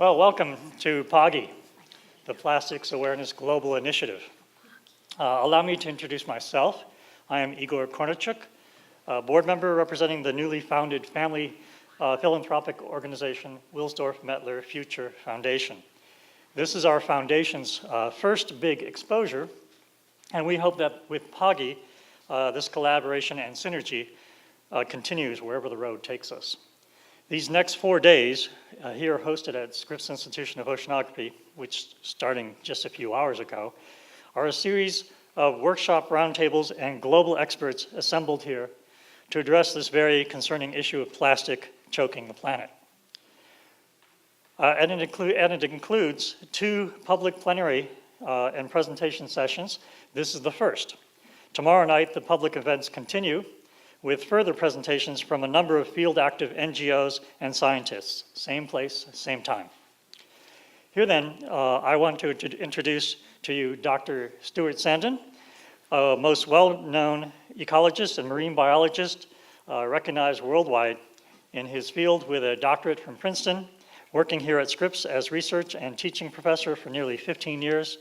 Well, welcome to PAGI, the Plastics Awareness Global Initiative. Allow me to introduce myself. I am Igor Kornichuk, a board member representing the newly founded family philanthropic organization, Wilsdorf-Mettler Future Foundation. This is our foundation's first big exposure, and we hope that with PAGI, this collaboration and synergy continues wherever the road takes us. These next 4 days here hosted at Scripps Institution of Oceanography, which starting just a few hours ago, are a series of workshop roundtables and global experts assembled here to address this very concerning issue of plastic choking the planet. And it includes 2 public plenary and presentation sessions. This is the first. Tomorrow night, the public events continue with further presentations from a number of field-active NGOs and scientists. Same place, same time. Here then, I want to introduce to you Dr. Stuart Sandin, a most well-known ecologist and marine biologist, recognized worldwide in his field with a doctorate from Princeton, working here at Scripps as research and teaching professor for nearly 15 years,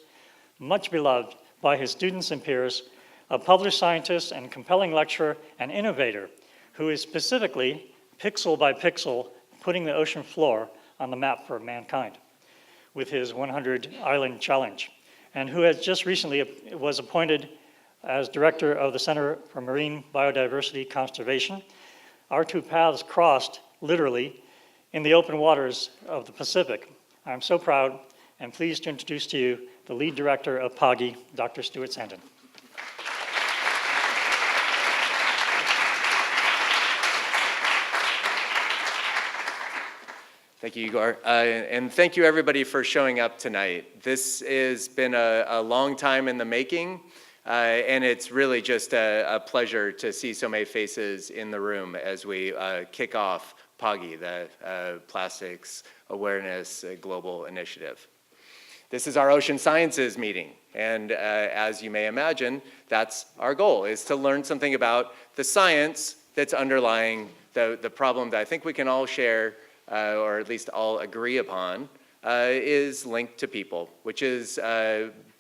much beloved by his students and peers, a published scientist and compelling lecturer and innovator who is specifically, pixel by pixel, putting the ocean floor on the map for mankind with his 100 Island Challenge, and who has just recently was appointed as director of the Center for Marine Biodiversity Conservation. Our 2 paths crossed, literally, in the open waters of the Pacific. I'm so proud and pleased to introduce to you the lead director of PAGI, Dr. Stuart Sandin. Thank you, Igor. And thank you, everybody, for showing up tonight. This has been a long time in the making, and it's really just a pleasure to see so many faces in the room as we kick off PAGI, the Plastics Awareness Global Initiative. This is our Ocean Sciences meeting, and as you may imagine, that's our goal, is to learn something about the science that's underlying the problem that I think we can all share, or at least all agree upon, is linked to people, which is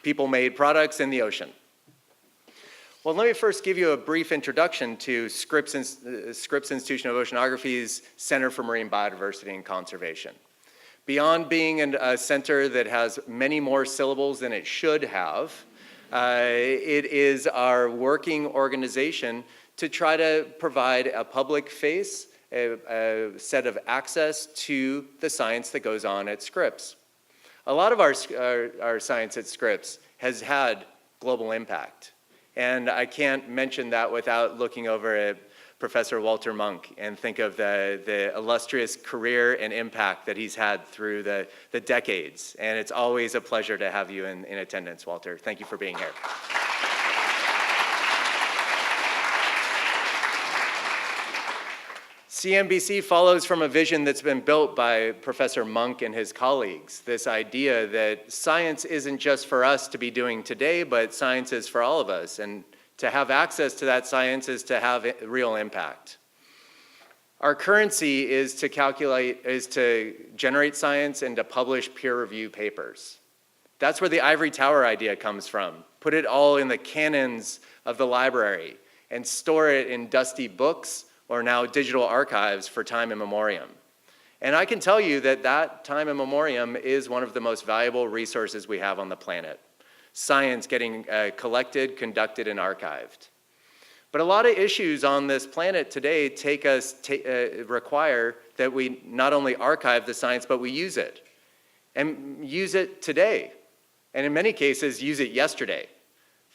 people-made products in the ocean. Well, let me first give you a brief introduction to Scripps Institution of Oceanography's Center for Marine Biodiversity and Conservation. Beyond being a center that has many more syllables than it should have, it is our working organization to try to provide a public face, a set of access to the science that goes on at Scripps. A lot of our science at Scripps has had global impact. And I can't mention that without looking over at Professor Walter Munk and think of the illustrious career and impact that he's had through the decades. And it's always a pleasure to have you in attendance, Walter. Thank you for being here. CMBC follows from a vision that's been built by Professor Munk and his colleagues, this idea that science isn't just for us to be doing today, but science is for all of us, and to have access to that science is to have real impact. Our currency is to generate science and to publish peer-reviewed papers. That's where the ivory tower idea comes from. Put it all in the canons of the library and store it in dusty books or now digital archives for time immemorium. And I can tell you that that time immemorium is one of the most valuable resources we have on the planet. Science getting collected, conducted, and archived. But a lot of issues on this planet today require that we not only archive the science, but we use it. And use it today. And in many cases, use it yesterday.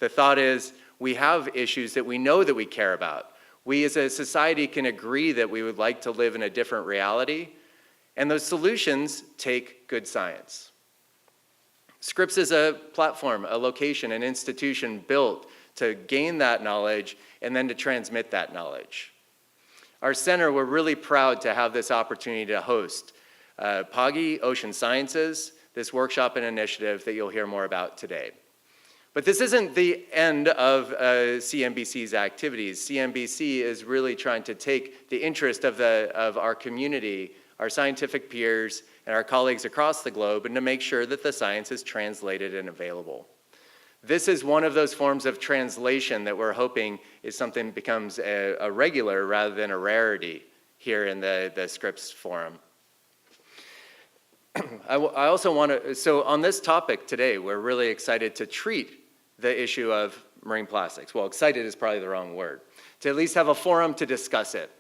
The thought is, we have issues that we know that we care about. We as a society can agree that we would like to live in a different reality, and those solutions take good science. Scripps is a platform, a location, an institution built to gain that knowledge and then to transmit that knowledge. Our center, we're really proud to have this opportunity to host PAGI Ocean Sciences, this workshop and initiative that you'll hear more about today. But this isn't the end of CMBC's activities. CMBC is really trying to take the interest of our community, our scientific peers, and our colleagues across the globe, and to make sure that the science is translated and available. This is one of those forms of translation that we're hoping is something that becomes a regular rather than a rarity here in the Scripps Forum. I also want to, so on this topic today, we're really excited to treat the issue of marine plastics. Well, excited is probably the wrong word. To at least have a forum to discuss it.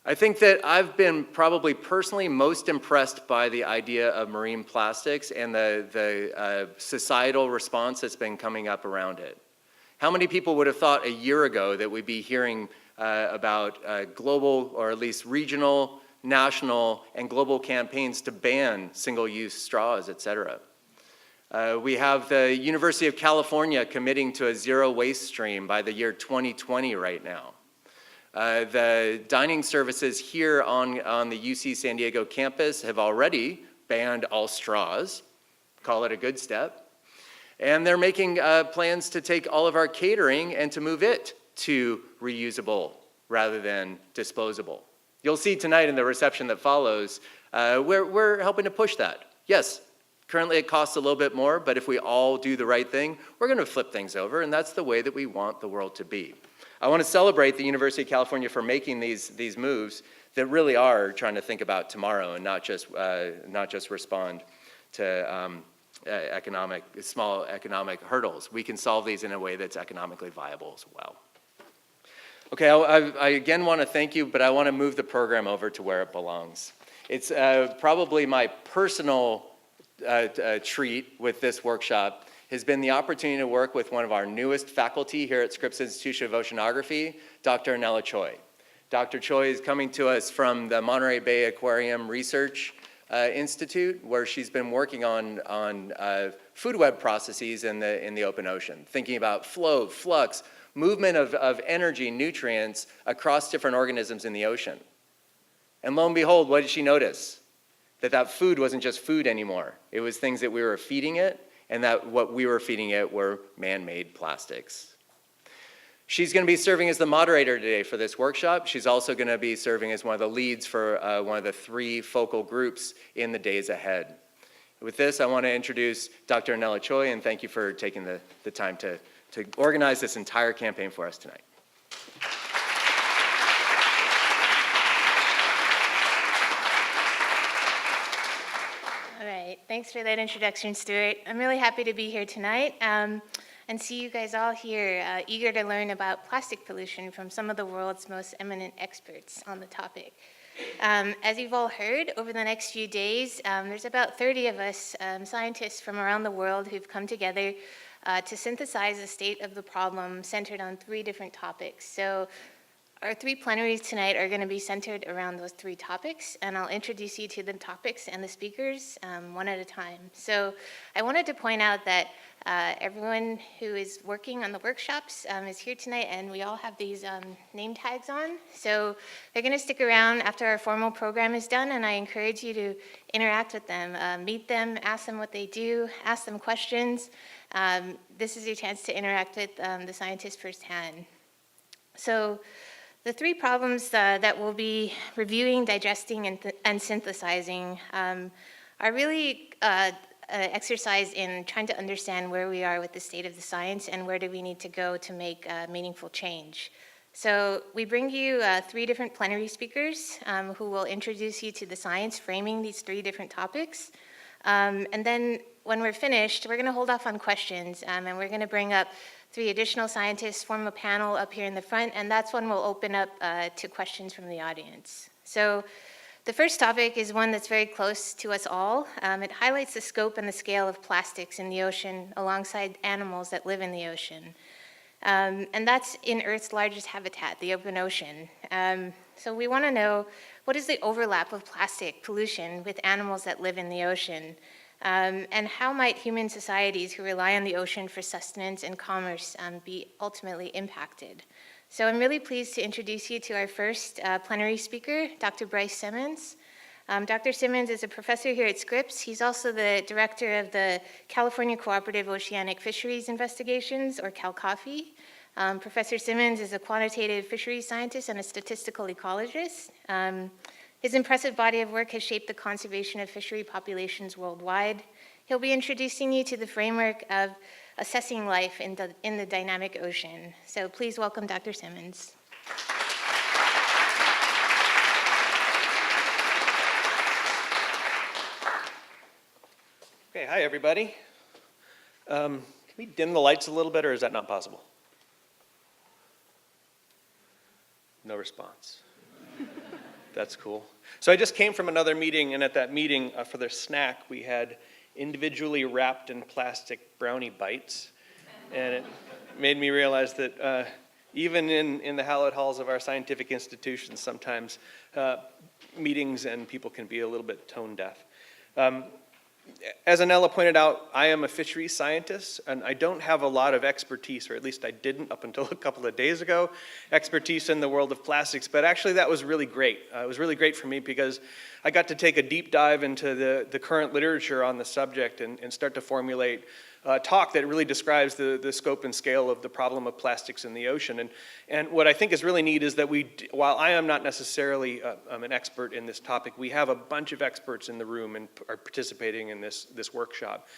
I think that I've been probably personally most impressed by the idea of marine plastics and the societal response that's been coming up around it. How many people would have thought a year ago that we'd be hearing about global, or at least regional, national, and global campaigns to ban single-use straws, et cetera? We have the University of California committing to a zero waste stream by the year 2020 right now. The dining services here on the UC San Diego campus have already banned all straws, call it a good step. And they're making plans to take all of our catering and to move it to reusable rather than disposable. You'll see tonight in the reception that follows, we're helping to push that. Yes, currently it costs a little bit more, but if we all do the right thing, we're gonna flip things over, and that's the way that we want the world to be. I want to celebrate the University of California for making these moves that really are trying to think about tomorrow and not just respond to small economic hurdles. We can solve these in a way that's economically viable as well. Okay, I again want to thank you, but I want to move the program over to where it belongs. It's probably my personal treat with this workshop has been the opportunity to work with one of our newest faculty here at Scripps Institution of Oceanography, Dr. Nella Choi. Dr. Choi is coming to us from the Monterey Bay Aquarium Research Institute, where she's been working on food web processes in the open ocean, thinking about flow, flux, movement of energy, nutrients across different organisms in the ocean. And lo and behold, what did she notice? That food wasn't just food anymore. It was things that we were feeding it, and that what we were feeding it were man-made plastics. She's going to be serving as the moderator today for this workshop. She's also going to be serving as one of the leads for one of the 3 focal groups in the days ahead. With this, I want to introduce Dr. Nella Choi, and thank you for taking the time to organize this entire campaign for us tonight. Thanks for that introduction, Stuart. I'm really happy to be here tonight and see you guys all here eager to learn about plastic pollution from some of the world's most eminent experts on the topic. As you've all heard, over the next few days, there's about 30 of us scientists from around the world who've come together to synthesize the state of the problem centered on 3 different topics. So our 3 plenaries tonight are going to be centered around those 3 topics, and I'll introduce you to the topics and the speakers one at a time. So I wanted to point out that everyone who is working on the workshops is here tonight, and we all have these name tags on. So they're going to stick around after our formal program is done, and I encourage you to interact with them, meet them, ask them what they do, ask them questions. This is your chance to interact with the scientists firsthand. So the 3 problems that we'll be reviewing, digesting, and synthesizing are really exercise in trying to understand where we are with the state of the science and where do we need to go to make meaningful change. So we bring you 3 different plenary speakers who will introduce you to the science framing these 3 different topics. And then when we're finished, we're going to hold off on questions, and we're going to bring up 3 additional scientists, form a panel up here in the front, and that's when we'll open up to questions from the audience. So the first topic is one that's very close to us all. It highlights the scope and the scale of plastics in the ocean alongside animals that live in the ocean. And that's in Earth's largest habitat, the open ocean. So we want to know, what is the overlap of plastic pollution with animals that live in the ocean? And how might human societies who rely on the ocean for sustenance and commerce be ultimately impacted? So I'm really pleased to introduce you to our first plenary speaker, Dr. Bryce Simmons. Dr. Simmons is a professor here at Scripps. He's also the director of the California Cooperative Oceanic Fisheries Investigations, or CalCOFI. Professor Simmons is a quantitative fisheries scientist and a statistical ecologist. His impressive body of work has shaped the conservation of fishery populations worldwide. He'll be introducing you to the framework of assessing life in the dynamic ocean. So please welcome Dr. Simmons. Okay, hi everybody. Can we dim the lights a little bit, or is that not possible? No response. That's cool. So I just came from another meeting, and at that meeting, for their snack, we had individually wrapped in plastic brownie bites. And it made me realize that even in the hallowed halls of our scientific institutions, sometimes meetings and people can be a little bit tone deaf. As Anela pointed out, I am a fisheries scientist, and I don't have a lot of expertise, or at least I didn't up until a couple of days ago, expertise in the world of plastics, but actually that was really great. It was really great for me because I got to take a deep dive into the current literature on the subject and start to formulate a talk that really describes the scope and scale of the problem of plastics in the ocean. And what I think is really neat is that while I am not necessarily an expert in this topic, we have a bunch of experts in the room and are participating in this workshop.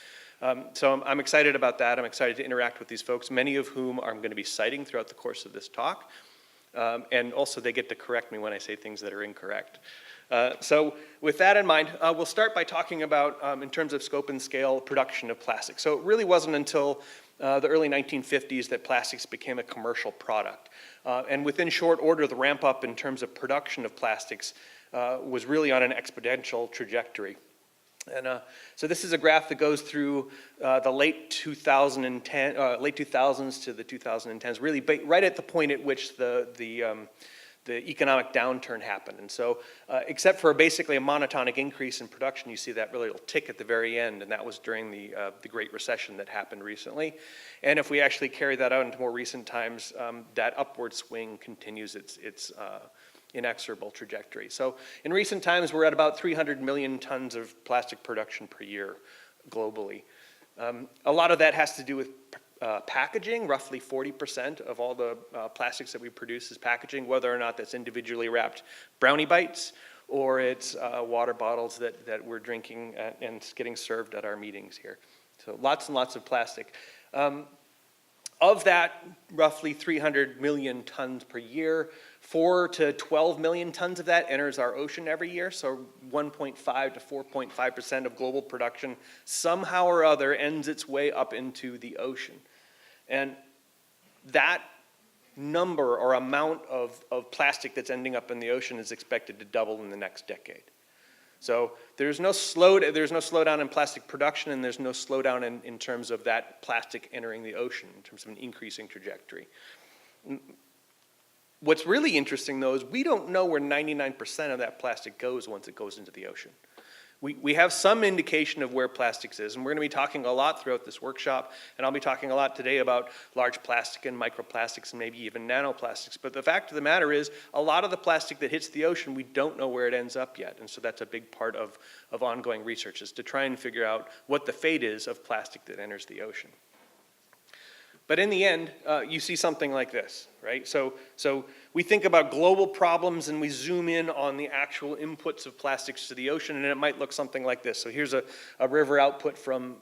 So I'm excited about that. I'm excited to interact with these folks, many of whom I'm going to be citing throughout the course of this talk. And also they get to correct me when I say things that are incorrect. So with that in mind, we'll start by talking about, in terms of scope and scale, production of plastics. So it really wasn't until the early 1950s that plastics became a commercial product. And within short order, the ramp up in terms of production of plastics was really on an exponential trajectory. And so this is a graph that goes through the late 2000s to the 2010s, really right at the point at which the economic downturn happened. And so except for basically a monotonic increase in production, you see that really little tick at the very end, and that was during the Great Recession that happened recently. And if we actually carry that out into more recent times, that upward swing continues its inexorable trajectory. So in recent times, we're at about 300 million tons of plastic production per year globally. A lot of that has to do with packaging. Roughly 40% of all the plastics that we produce is packaging, whether or not that's individually wrapped brownie bites or it's water bottles that we're drinking and getting served at our meetings here. So lots and lots of plastic. Of that, roughly 300 million tons per year, 4 to 12 million tons of that enters our ocean every year. So 1.5 to 4.5% of global production somehow or other ends its way up into the ocean. And that number or amount of plastic that's ending up in the ocean is expected to double in the next decade. So there's no slowdown in plastic production, and there's no slowdown in terms of that plastic entering the ocean, in terms of an increasing trajectory. What's really interesting, though, is we don't know where 99% of that plastic goes once it goes into the ocean. We have some indication of where plastics is, and we're going to be talking a lot throughout this workshop, and I'll be talking a lot today about large plastic and microplastics and maybe even nanoplastics. But the fact of the matter is, a lot of the plastic that hits the ocean, we don't know where it ends up yet, and so that's a big part of ongoing research, is to try and figure out what the fate is of plastic that enters the ocean. But in the end, you see something like this, right? So we think about global problems and we zoom in on the actual inputs of plastics to the ocean, and it might look something like this. So here's a river output from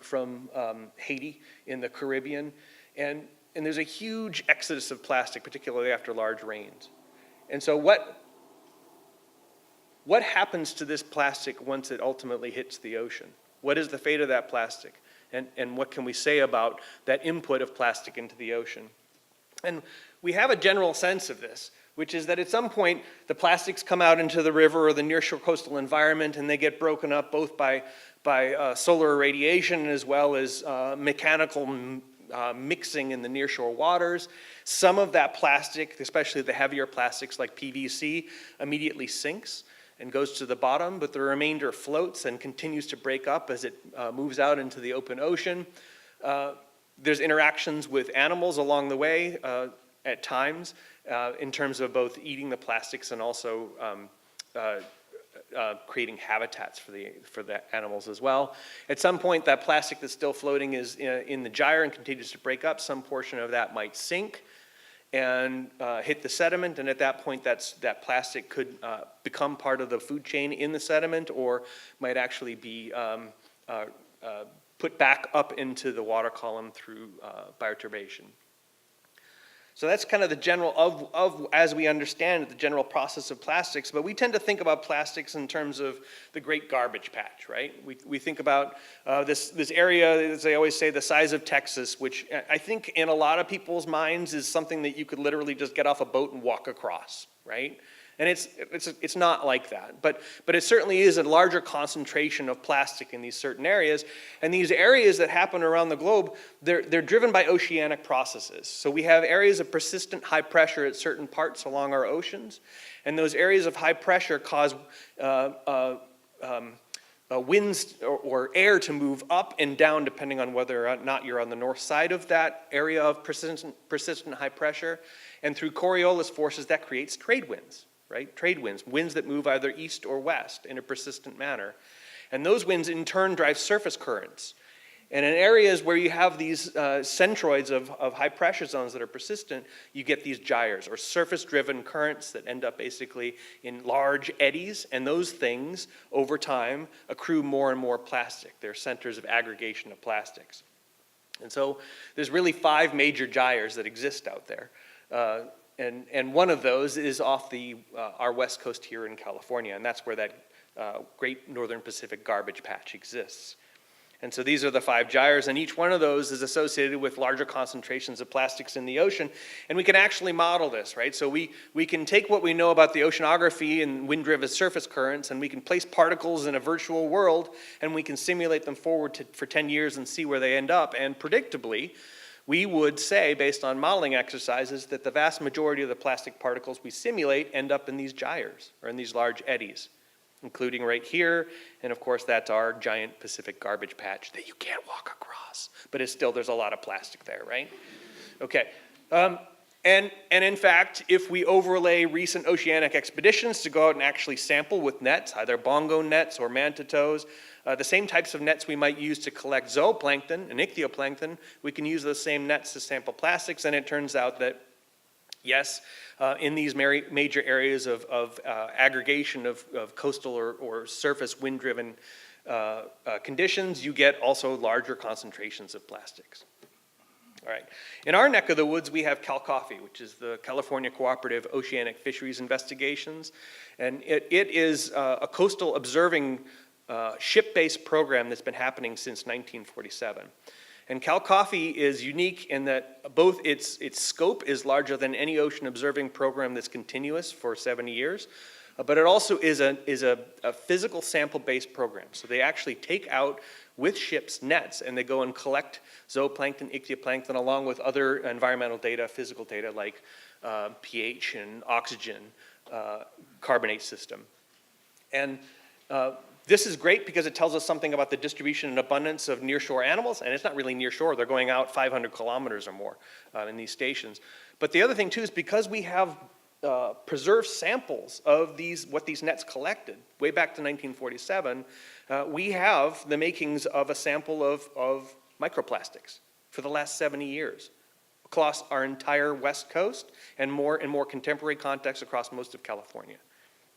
Haiti in the Caribbean, and there's a huge exodus of plastic, particularly after large rains. And so what happens to this plastic once it ultimately hits the ocean? What is the fate of that plastic? And what can we say about that input of plastic into the ocean? And we have a general sense of this, which is that at some point the plastics come out into the river or the nearshore coastal environment, and they get broken up both by solar irradiation as well as mechanical mixing in the nearshore waters. Some of that plastic, especially the heavier plastics like PVC, immediately sinks and goes to the bottom, but the remainder floats and continues to break up as it moves out into the open ocean. There's interactions with animals along the way at times in terms of both eating the plastics and also creating habitats for the animals as well. At some point, that plastic that's still floating is in the gyre and continues to break up. Some portion of that might sink. and hit the sediment, and at that point that plastic could become part of the food chain in the sediment, or might actually be put back up into the water column through bioturbation. So that's kind of the general as we understand it, the general process of plastics, but we tend to think about plastics in terms of the great garbage patch, right? We think about this area, as they always say, the size of Texas, which I think in a lot of people's minds is something that you could literally just get off a boat and walk across, right? And it's not like that, but it certainly is a larger concentration of plastic in these certain areas. And these areas that happen around the globe, they're driven by oceanic processes. So we have areas of persistent high pressure at certain parts along our oceans, and those areas of high pressure cause winds or air to move up and down depending on whether or not you're on the north side of that area of persistent high pressure. And through Coriolis forces, that creates trade winds. Right? Trade winds, winds that move either east or west in a persistent manner. And those winds in turn drive surface currents. And in areas where you have these centroids of high pressure zones that are persistent, you get these gyres or surface-driven currents that end up basically in large eddies, and those things over time accrue more and more plastic. They're centers of aggregation of plastics. And so there's really 5 major gyres that exist out there. And one of those is off our west coast here in California, and that's where that great northern Pacific garbage patch exists. And so these are the 5 gyres, and each one of those is associated with larger concentrations of plastics in the ocean, and we can actually model this, right? So we can take what we know about the oceanography and wind-driven surface currents, and we can place particles in a virtual world, and we can simulate them forward for 10 years and see where they end up, and predictably, we would say, based on modeling exercises, that the vast majority of the plastic particles we simulate end up in these gyres, or in these large eddies, including right here, and of course that's our giant Pacific garbage patch that you can't walk across, but it's still, there's a lot of plastic there, right? Okay, and in fact, if we overlay recent oceanic expeditions to go out and actually sample with nets, either bongo nets or manta toes, the same types of nets we might use to collect zooplankton and ichthyoplankton, we can use those same nets to sample plastics, and it turns out that, yes, in these major areas of aggregation of coastal or surface wind-driven conditions, you get also larger concentrations of plastics. All right. In our neck of the woods, we have CalCoffee, which is the California Cooperative Oceanic Fisheries Investigations, and it is a coastal observing ship-based program that's been happening since 1947. And CalCoffee is unique in that both its scope is larger than any ocean observing program that's continuous for 70 years, but it also is a physical sample-based program. So they actually take out with ships nets, and they go and collect zooplankton, ichthyoplankton, along with other environmental data, physical data like pH and oxygen, carbonate system. And this is great because it tells us something about the distribution and abundance of nearshore animals, and it's not really nearshore. They're going out 500 kilometers or more in these stations. But the other thing, too, is because we have preserved samples of what these nets collected way back to 1947, we have the makings of a sample of microplastics for the last 70 years across our entire West Coast and in more contemporary contexts across most of California.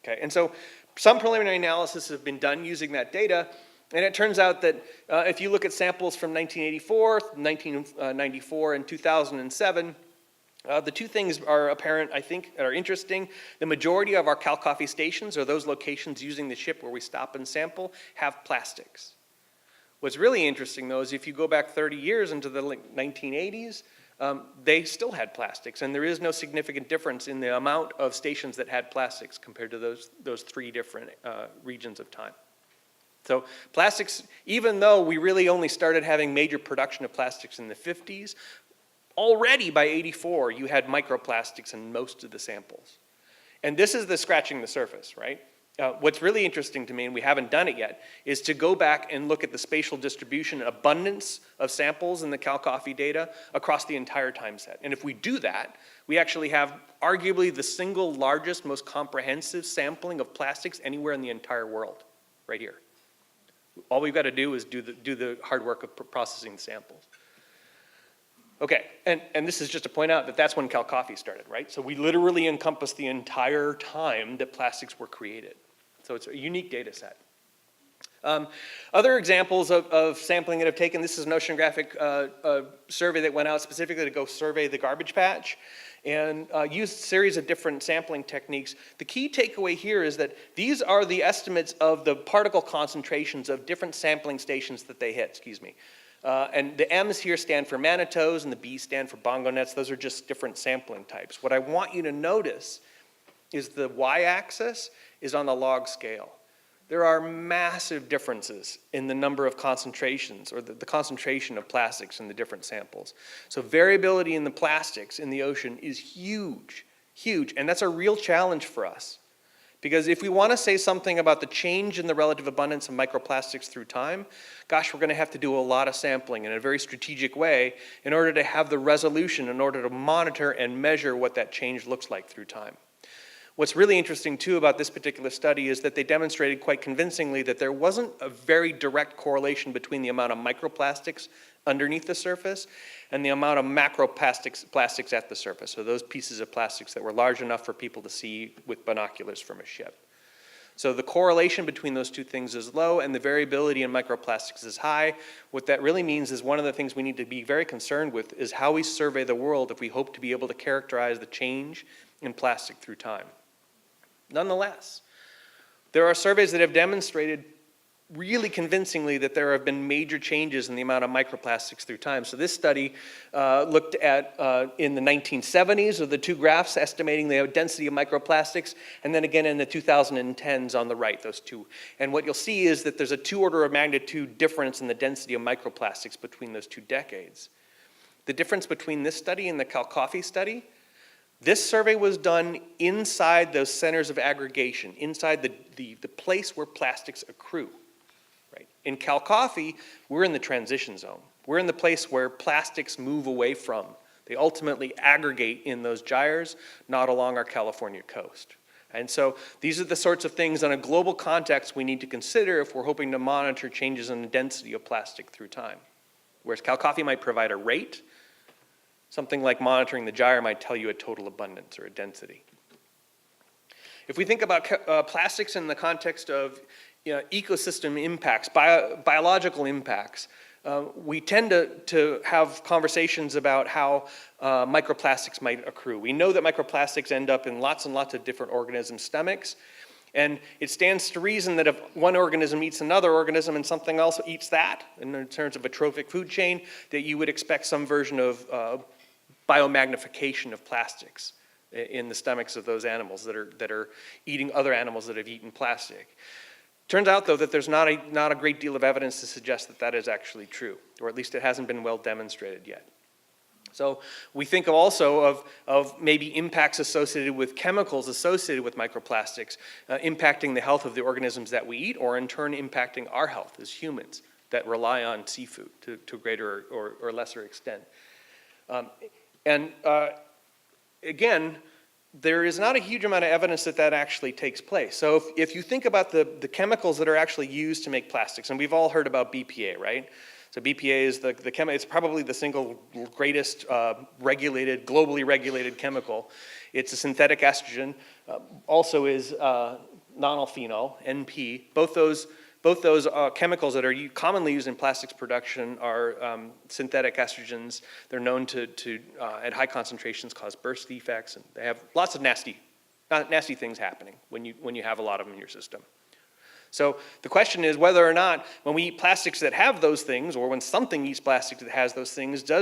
Okay, and so some preliminary analysis have been done using that data, and it turns out that if you look at samples from 1984, 1994, and 2007, the two things are apparent, I think, that are interesting. The majority of our CalCoffee stations, or those locations using the ship where we stop and sample, have plastics. What's really interesting, though, is if you go back 30 years into the 1980s, they still had plastics, and there is no significant difference in the amount of stations that had plastics compared to those 3 different regions of time. So plastics, even though we really only started having major production of plastics in the 50s, already by 84, you had microplastics in most of the samples. And this is the scratching the surface, right? What's really interesting to me, and we haven't done it yet, is to go back and look at the spatial distribution and abundance of samples in the CalCoffee data across the entire time set. And if we do that, we actually have arguably the single largest, most comprehensive sampling of plastics anywhere in the entire world, right here. All we've got to do is do the hard work of processing the samples. Okay, and this is just to point out that that's when Cal Coffee started, right? So we literally encompass the entire time that plastics were created. So it's a unique data set. Other examples of sampling that I've taken, this is an oceanographic survey that went out specifically to go survey the garbage patch and used a series of different sampling techniques. The key takeaway here is that these are the estimates of the particle concentrations of different sampling stations that they hit, and the M's here stand for manitoes and the B's stand for bongo nets. Those are just different sampling types. What I want you to notice is the y-axis is on the log scale. There are massive differences in the number of concentrations or the concentration of plastics in the different samples. So variability in the plastics in the ocean is huge, huge, and that's a real challenge for us. Because if we want to say something about the change in the relative abundance of microplastics through time, gosh, we're going to have to do a lot of sampling in a very strategic way in order to have the resolution, in order to monitor and measure what that change looks like through time. What's really interesting too about this particular study is that they demonstrated quite convincingly that there wasn't a very direct correlation between the amount of microplastics underneath the surface and the amount of macroplastics at the surface, so those pieces of plastics that were large enough for people to see with binoculars from a ship. So the correlation between those two things is low and the variability in microplastics is high. What that really means is one of the things we need to be very concerned with is how we survey the world if we hope to be able to characterize the change in plastic through time. Nonetheless, there are surveys that have demonstrated really convincingly that there have been major changes in the amount of microplastics through time. So this study looked at, in the 1970s, of the two graphs estimating the density of microplastics, and then again in the 2010s on the right, those two. And what you'll see is that there's a 2 order of magnitude difference in the density of microplastics between those 2 decades. The difference between this study and the Cal Coffee study, this survey was done inside those centers of aggregation, inside the place where plastics accrue. Right? In Cal Coffee, we're in the transition zone. We're in the place where plastics move away from. They ultimately aggregate in those gyres, not along our California coast. And so these are the sorts of things in a global context we need to consider if we're hoping to monitor changes in the density of plastic through time. Whereas Cal Coffee might provide a rate, something like monitoring the gyre might tell you a total abundance or a density. If we think about plastics in the context of ecosystem impacts, biological impacts, we tend to have conversations about how microplastics might accrue. We know that microplastics end up in lots and lots of different organisms' stomachs, and it stands to reason that if one organism eats another organism and something else eats that, in terms of a trophic food chain, that you would expect some version of biomagnification of plastics in the stomachs of those animals that are eating other animals that have eaten plastic. Turns out, though, that there's not a great deal of evidence to suggest that that is actually true, or at least it hasn't been well demonstrated yet. So we think also of maybe impacts associated with chemicals associated with microplastics impacting the health of the organisms that we eat, or in turn impacting our health as humans that rely on seafood to a greater or lesser extent. Again, there is not a huge amount of evidence that that actually takes place. So if you think about the chemicals that are actually used to make plastics, and we've all heard about BPA, right? So BPA is it's probably the single greatest globally regulated chemical. It's a synthetic estrogen, also is nonylphenol, NP. Both those chemicals that are commonly used in plastics production are synthetic estrogens. They're known to at high concentrations, cause birth defects, and they have lots of nasty things happening when you have a lot of them in your system. So the question is whether or not when we eat plastics that have those things, or when something eats plastic that has those things, do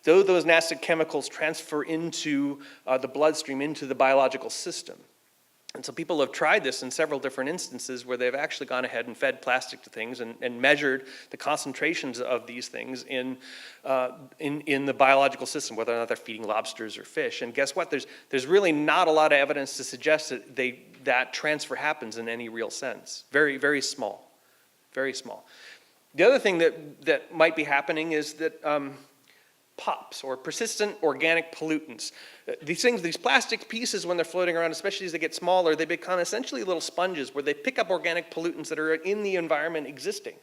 those nasty chemicals transfer into the bloodstream, into the biological system? And so people have tried this in several different instances where they've actually gone ahead and fed plastic to things and measured the concentrations of these things in the biological system, whether or not they're feeding lobsters or fish. And guess what? There's really not a lot of evidence to suggest that that transfer happens in any real sense. Very, very small. Very small. The other thing that might be happening is that POPs, or persistent organic pollutants. These plastic pieces, when they're floating around, especially as they get smaller, they become essentially little sponges where they pick up organic pollutants that are in the environment existing.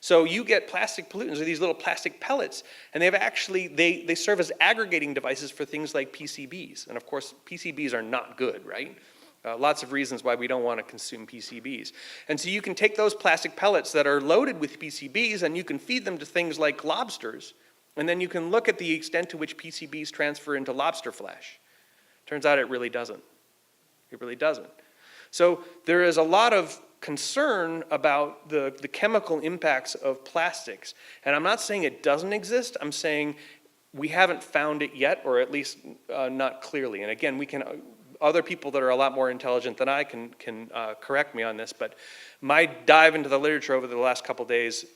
So you get plastic pollutants, or these little plastic pellets, and they serve as aggregating devices for things like PCBs. And of course, PCBs are not good, right? Lots of reasons why we don't want to consume PCBs. And so you can take those plastic pellets that are loaded with PCBs and you can feed them to things like lobsters, and then you can look at the extent to which PCBs transfer into lobster flesh. Turns out it really doesn't. It really doesn't. So there is a lot of concern about the chemical impacts of plastics. And I'm not saying it doesn't exist. I'm saying we haven't found it yet, or at least not clearly. And again, other people that are a lot more intelligent than I can correct me on this, but my dive into the literature over the last couple days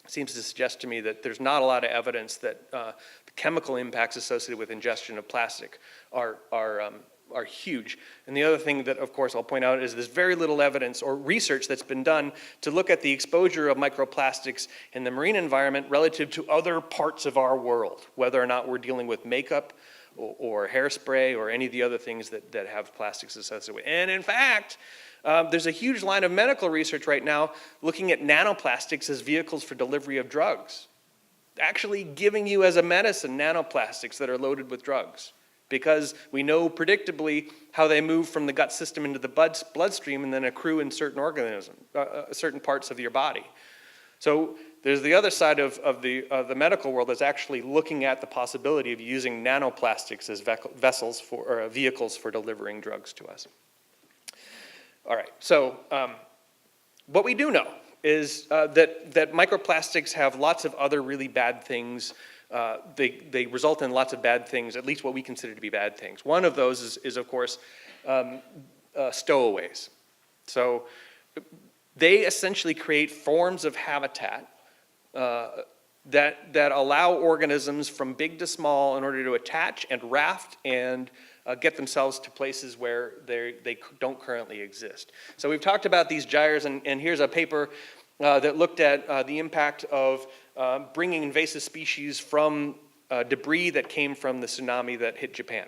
seems to suggest to me that there's not a lot of evidence that the chemical impacts associated with ingestion of plastic are huge. And the other thing that, of course, I'll point out is there's very little evidence or research that's been done to look at the exposure of microplastics in the marine environment relative to other parts of our world, whether or not we're dealing with makeup or hairspray or any of the other things that have plastics associated with it. And in fact, there's a huge line of medical research right now looking at nanoplastics as vehicles for delivery of drugs. Actually giving you as a medicine nanoplastics that are loaded with drugs, because we know predictably how they move from the gut system into the bloodstream and then accrue in certain organisms, certain parts of your body. So there's the other side of the medical world that's actually looking at the possibility of using nanoplastics as vessels or vehicles for delivering drugs to us. All right, so what we do know is that microplastics have lots of other really bad things. They result in lots of bad things, at least what we consider to be bad things. One of those is of course, stowaways. So they essentially create forms of habitat that allow organisms from big to small in order to attach and raft and get themselves to places where they don't currently exist. So we've talked about these gyres, and here's a paper that looked at the impact of bringing invasive species from debris that came from the tsunami that hit Japan.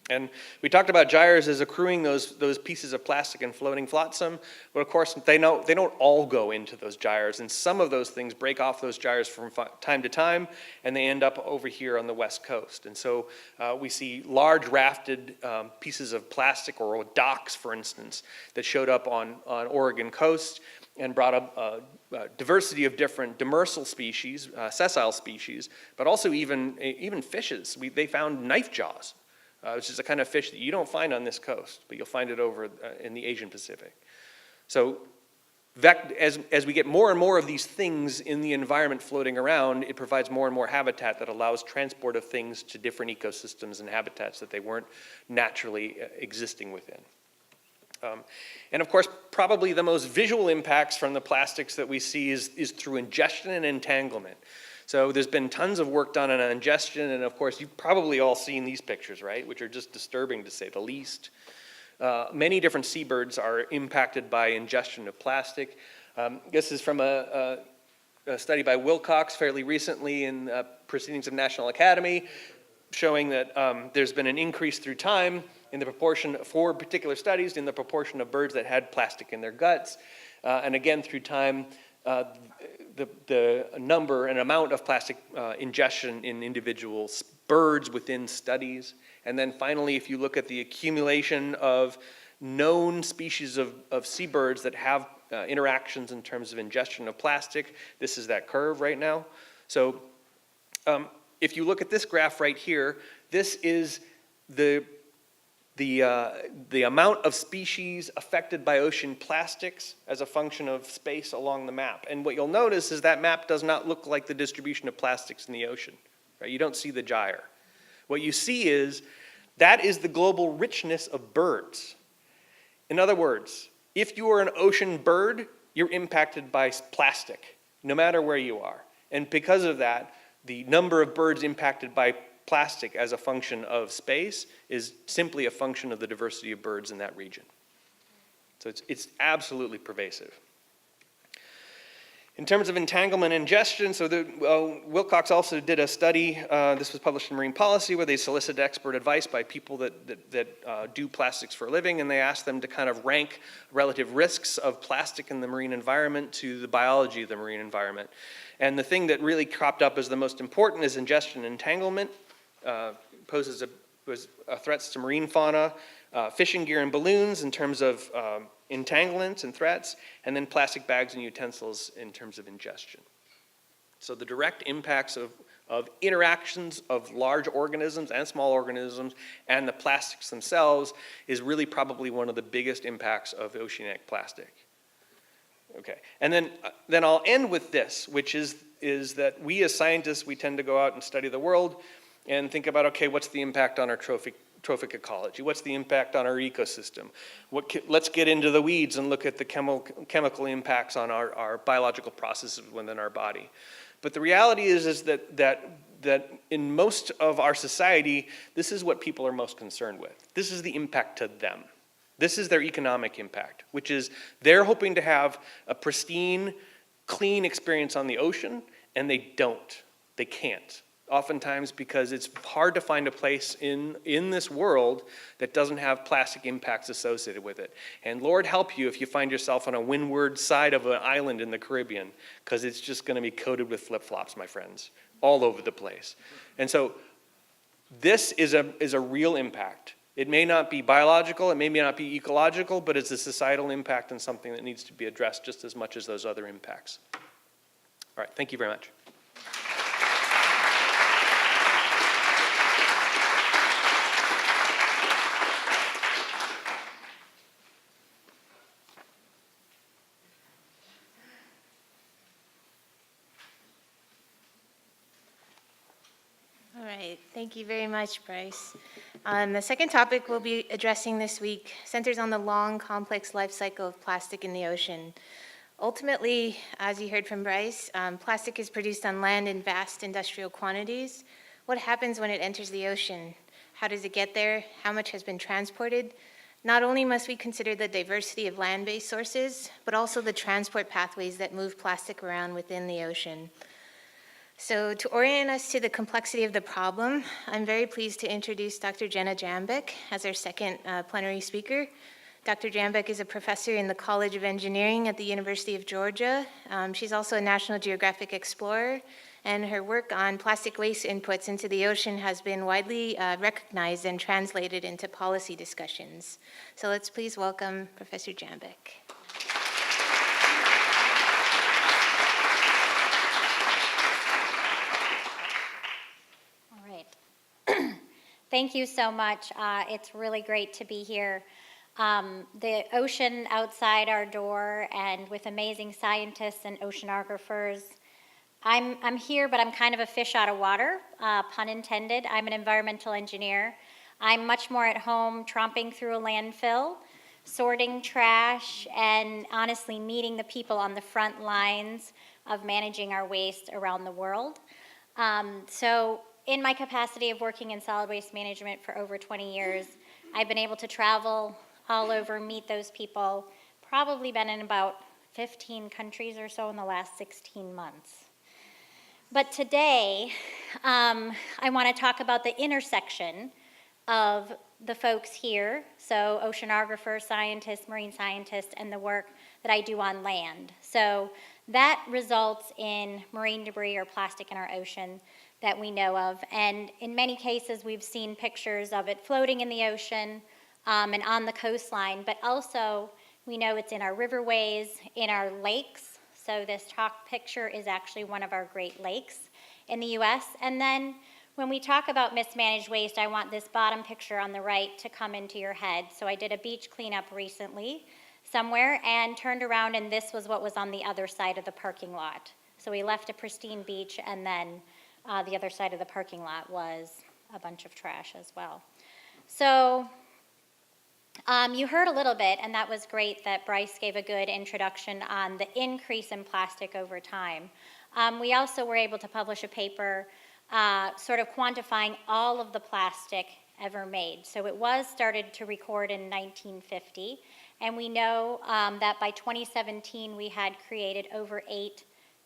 And we talked about gyres as accruing those pieces of plastic and floating flotsam, but of course they don't all go into those gyres, and some of those things break off those gyres from time to time, and they end up over here on the west coast. And so we see large rafted pieces of plastic, or docks, for instance, that showed up on Oregon coast and brought up a diversity of different demersal species, sessile species, but also even fishes. They found knife jaws, which is a kind of fish that you don't find on this coast, but you'll find it over in the Asian Pacific. So as we get more and more of these things in the environment floating around, it provides more and more habitat that allows transport of things to different ecosystems and habitats that they weren't naturally existing within. And of course, probably the most visual impacts from the plastics that we see is through ingestion and entanglement. So there's been tons of work done on ingestion, and of course, you've probably all seen these pictures, right? Which are just disturbing to say the least. Many different seabirds are impacted by ingestion of plastic. This is from a study by Wilcox fairly recently in Proceedings of National Academy, showing that there's been an increase through time in the proportion, for particular studies, in the proportion of birds that had plastic in their guts. And again, through time, the number and amount of plastic ingestion in individual birds within studies. And then finally, if you look at the accumulation of known species of seabirds that have interactions in terms of ingestion of plastic, this is that curve right now. So if you look at this graph right here, this is the amount of species affected by ocean plastics as a function of space along the map. And what you'll notice is that map does not look like the distribution of plastics in the ocean. Right? You don't see the gyre. What you see is that is the global richness of birds. In other words, if you are an ocean bird, you're impacted by plastic, no matter where you are. And because of that, the number of birds impacted by plastic as a function of space is simply a function of the diversity of birds in that region. So it's absolutely pervasive. In terms of entanglement and ingestion, so Wilcox also did a study, this was published in Marine Policy, where they solicited expert advice by people that do plastics for a living, and they asked them to kind of rank relative risks of plastic in the marine environment to the biology of the marine environment. And the thing that really cropped up as the most important is ingestion and entanglement, poses threats to marine fauna, fishing gear and balloons in terms of entanglements and threats, and then plastic bags and utensils in terms of ingestion. So the direct impacts of interactions of large organisms and small organisms and the plastics themselves is really probably one of the biggest impacts of oceanic plastic. Okay, and then I'll end with this, which is that we as scientists, we tend to go out and study the world and think about, okay, what's the impact on our trophic ecology? What's the impact on our ecosystem? Let's get into the weeds and look at the chemical impacts on our biological processes within our body. But the reality is that in most of our society, this is what people are most concerned with. This is the impact to them. This is their economic impact, which is they're hoping to have a pristine, clean experience on the ocean, and they don't. They can't. Oftentimes because it's hard to find a place in this world that doesn't have plastic impacts associated with it. And Lord help you if you find yourself on a windward side of an island in the Caribbean, because it's just going to be coated with flip-flops, my friends, all over the place. And so this is a real impact. It may not be biological, it may not be ecological, but it's a societal impact and something that needs to be addressed just as much as those other impacts. All right, thank you very much. All right, thank you very much, Bryce. The second topic we'll be addressing this week centers on the long, complex life cycle of plastic in the ocean. Ultimately, as you heard from Bryce, plastic is produced on land in vast industrial quantities. What happens when it enters the ocean? How does it get there? How much has been transported? Not only must we consider the diversity of land-based sources, but also the transport pathways that move plastic around within the ocean. So to orient us to the complexity of the problem, I'm very pleased to introduce Dr. Jenna Jambek as our second plenary speaker. Dr. Jambek is a professor in the College of Engineering at the University of Georgia. She's also a National Geographic explorer, and her work on plastic waste inputs into the ocean has been widely recognized and translated into policy discussions. So let's please welcome Professor Jambek. Thank you so much. It's really great to be here. The ocean outside our door and with amazing scientists and oceanographers. I'm here, but I'm kind of a fish out of water, pun intended. I'm an environmental engineer. I'm much more at home tromping through a landfill, sorting trash, and honestly meeting the people on the front lines of managing our waste around the world. So in my capacity of working in solid waste management for over 20 years, I've been able to travel all over, meet those people, probably been in about 15 countries or so in the last 16 months. But today, I want to talk about the intersection of the folks here, so oceanographers, scientists, marine scientists, and the work that I do on land. So that results in marine debris or plastic in our ocean that we know of. And in many cases, we've seen pictures of it floating in the ocean and on the coastline, but also we know it's in our riverways, in our lakes. So this top picture is actually one of our Great Lakes in the US. And then when we talk about mismanaged waste, I want this bottom picture on the right to come into your head. So I did a beach cleanup recently somewhere and turned around, and this was what was on the other side of the parking lot. So we left a pristine beach, and then the other side of the parking lot was a bunch of trash as well. So you heard a little bit, and that was great that Bryce gave a good introduction on the increase in plastic over time. We also were able to publish a paper sort of quantifying all of the plastic ever made. So it was started to record in 1950, and we know that by 2017 we had created over 8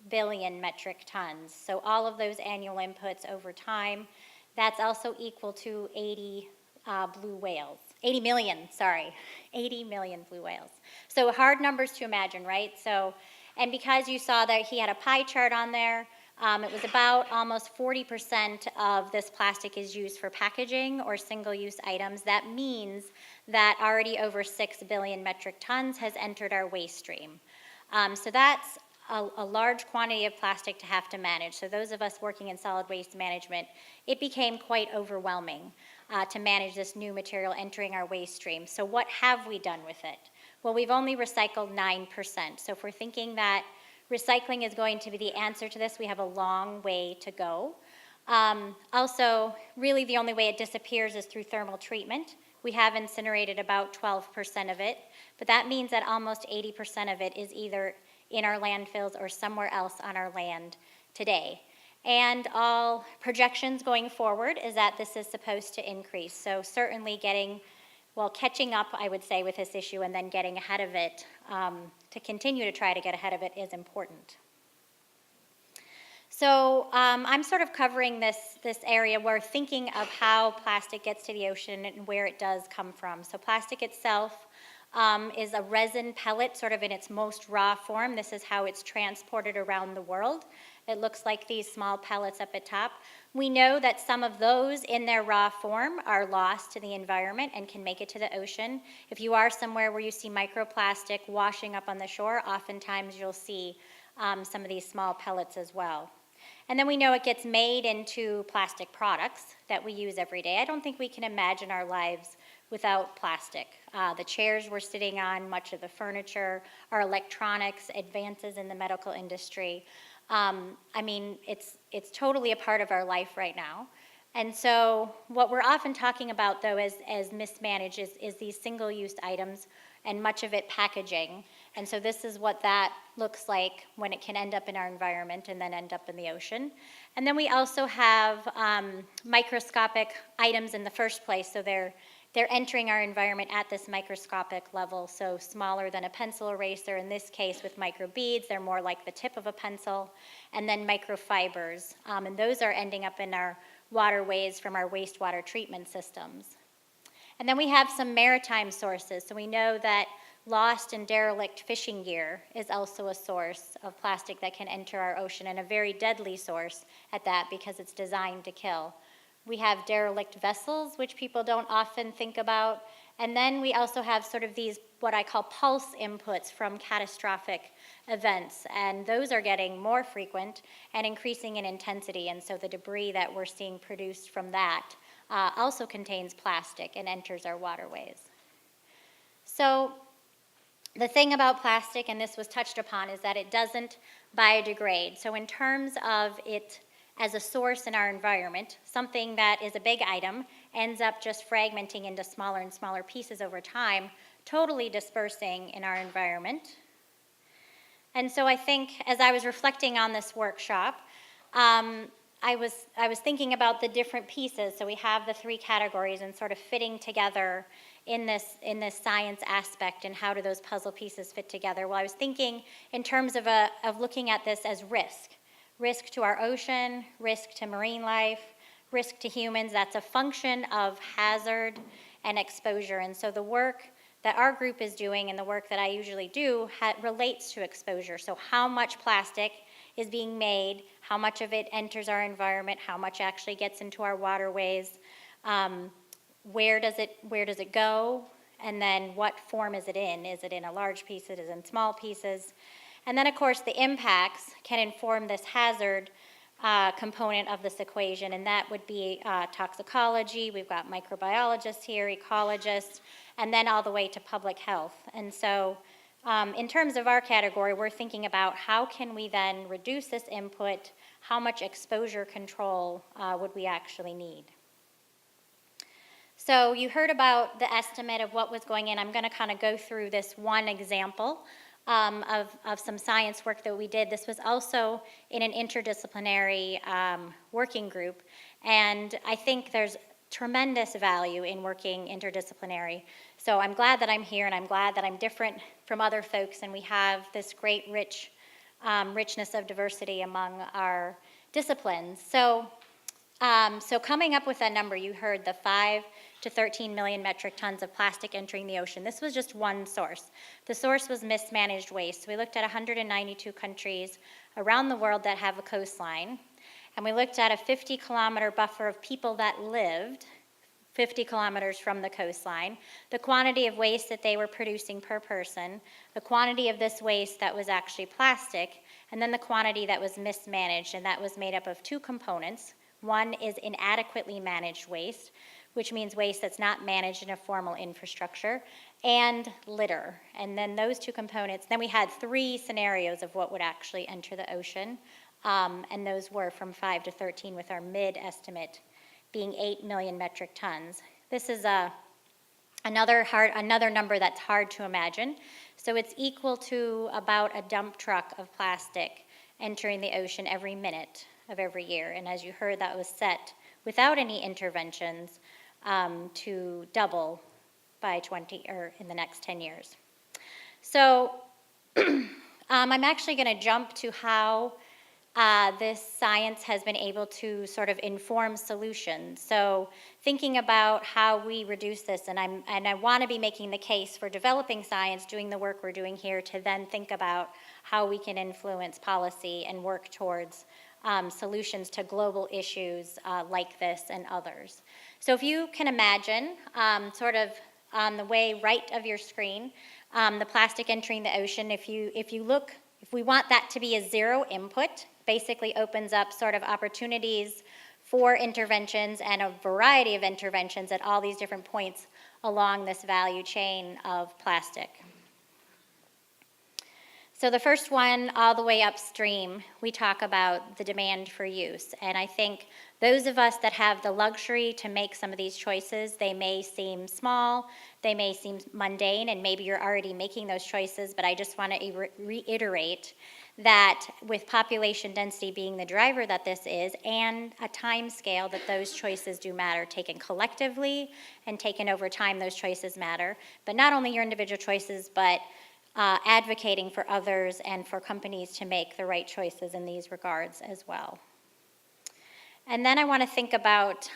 billion metric tons. So all of those annual inputs over time, that's also equal to 80 blue whales. 80 million, sorry, 80 million blue whales. So hard numbers to imagine, right? So, and because you saw that he had a pie chart on there, it was about almost 40% of this plastic is used for packaging or single-use items. That means that already over 6 billion metric tons has entered our waste stream. So that's a large quantity of plastic to have to manage. So those of us working in solid waste management, it became quite overwhelming to manage this new material entering our waste stream. So what have we done with it? Well, we've only recycled 9%. So if we're thinking that recycling is going to be the answer to this, we have a long way to go. Also, really the only way it disappears is through thermal treatment. We have incinerated about 12% of it, but that means that almost 80% of it is either in our landfills or somewhere else on our land today. And all projections going forward is that this is supposed to increase. So certainly catching up, I would say, with this issue and then getting ahead of it, to continue to try to get ahead of it is important. So I'm sort of covering this area where thinking of how plastic gets to the ocean and where it does come from. So plastic itself is a resin pellet, sort of in its most raw form. This is how it's transported around the world. It looks like these small pellets up at top. We know that some of those in their raw form are lost to the environment and can make it to the ocean. If you are somewhere where you see microplastic washing up on the shore, oftentimes you'll see some of these small pellets as well. And then we know it gets made into plastic products that we use every day. I don't think we can imagine our lives without plastic. The chairs we're sitting on, much of the furniture, our electronics, advances in the medical industry. I mean, it's totally a part of our life right now. And so what we're often talking about, though, as mismanaged is these single-use items, and much of it packaging. And so this is what that looks like when it can end up in our environment and then end up in the ocean. And then we also have microscopic items in the first place. So they're entering our environment at this microscopic level, so smaller than a pencil eraser. In this case, with microbeads, they're more like the tip of a pencil. And then microfibers, and those are ending up in our waterways from our wastewater treatment systems. And then we have some maritime sources. So we know that lost and derelict fishing gear is also a source of plastic that can enter our ocean, and a very deadly source at that because it's designed to kill. We have derelict vessels, which people don't often think about. And then we also have sort of these, what I call pulse inputs from catastrophic events. And those are getting more frequent and increasing in intensity. And so the debris that we're seeing produced from that also contains plastic and enters our waterways. So the thing about plastic, and this was touched upon, is that it doesn't biodegrade. So in terms of it as a source in our environment, something that is a big item ends up just fragmenting into smaller and smaller pieces over time, totally dispersing in our environment. And so I think as I was reflecting on this workshop, I was thinking about the different pieces. So we have the three categories and sort of fitting together in this science aspect, and how do those puzzle pieces fit together? Well, I was thinking in terms of looking at this as risk. Risk to our ocean, risk to marine life, risk to humans. That's a function of hazard and exposure. And so the work that our group is doing and the work that I usually do relates to exposure. So how much plastic is being made, how much of it enters our environment, how much actually gets into our waterways, where does it go, and then what form is it in? Is it in a large piece, is it in small pieces? And then, of course, the impacts can inform this hazard component of this equation, and that would be toxicology. We've got microbiologists here, ecologists, and then all the way to public health. And so in terms of our category, we're thinking about how can we then reduce this input, how much exposure control would we actually need. So you heard about the estimate of what was going in. I'm going to kind of go through this one example of some science work that we did. This was also in an interdisciplinary working group, and I think there's tremendous value in working interdisciplinary. So I'm glad that I'm here, and I'm glad that I'm different from other folks, and we have this great, rich richness of diversity among our disciplines. So coming up with that number, you heard the 5 to 13 million metric tons of plastic entering the ocean. This was just one source. The source was mismanaged waste. So we looked at 192 countries around the world that have a coastline, and we looked at a 50-kilometer buffer of people that lived 50 kilometers from the coastline, the quantity of waste that they were producing per person, the quantity of this waste that was actually plastic, and then the quantity that was mismanaged, and that was made up of two components. One is inadequately managed waste, which means waste that's not managed in a formal infrastructure, and litter. And then those two components, then we had 3 scenarios of what would actually enter the ocean, and those were from 5 to 13, with our mid-estimate being 8 million metric tons. This is another number that's hard to imagine. So it's equal to about a dump truck of plastic entering the ocean every minute of every year. And as you heard, that was set without any interventions to double by in the next 10 years. So I'm actually going to jump to how this science has been able to sort of inform solutions. So thinking about how we reduce this, and I want to be making the case for developing science, doing the work we're doing here, to then think about how we can influence policy and work towards solutions to global issues like this and others. So if you can imagine, sort of on the way right of your screen, the plastic entering the ocean, if we want that to be a zero input, basically opens up sort of opportunities for interventions and a variety of interventions at all these different points along this value chain of plastic. So the first one, all the way upstream, we talk about the demand for use. And I think those of us that have the luxury to make some of these choices, they may seem small, they may seem mundane, and maybe you're already making those choices, but I just want to reiterate that with population density being the driver that this is, and a time scale, that those choices do matter. Taken collectively and taken over time, those choices matter. But not only your individual choices, but advocating for others and for companies to make the right choices in these regards as well. And then I want to think about,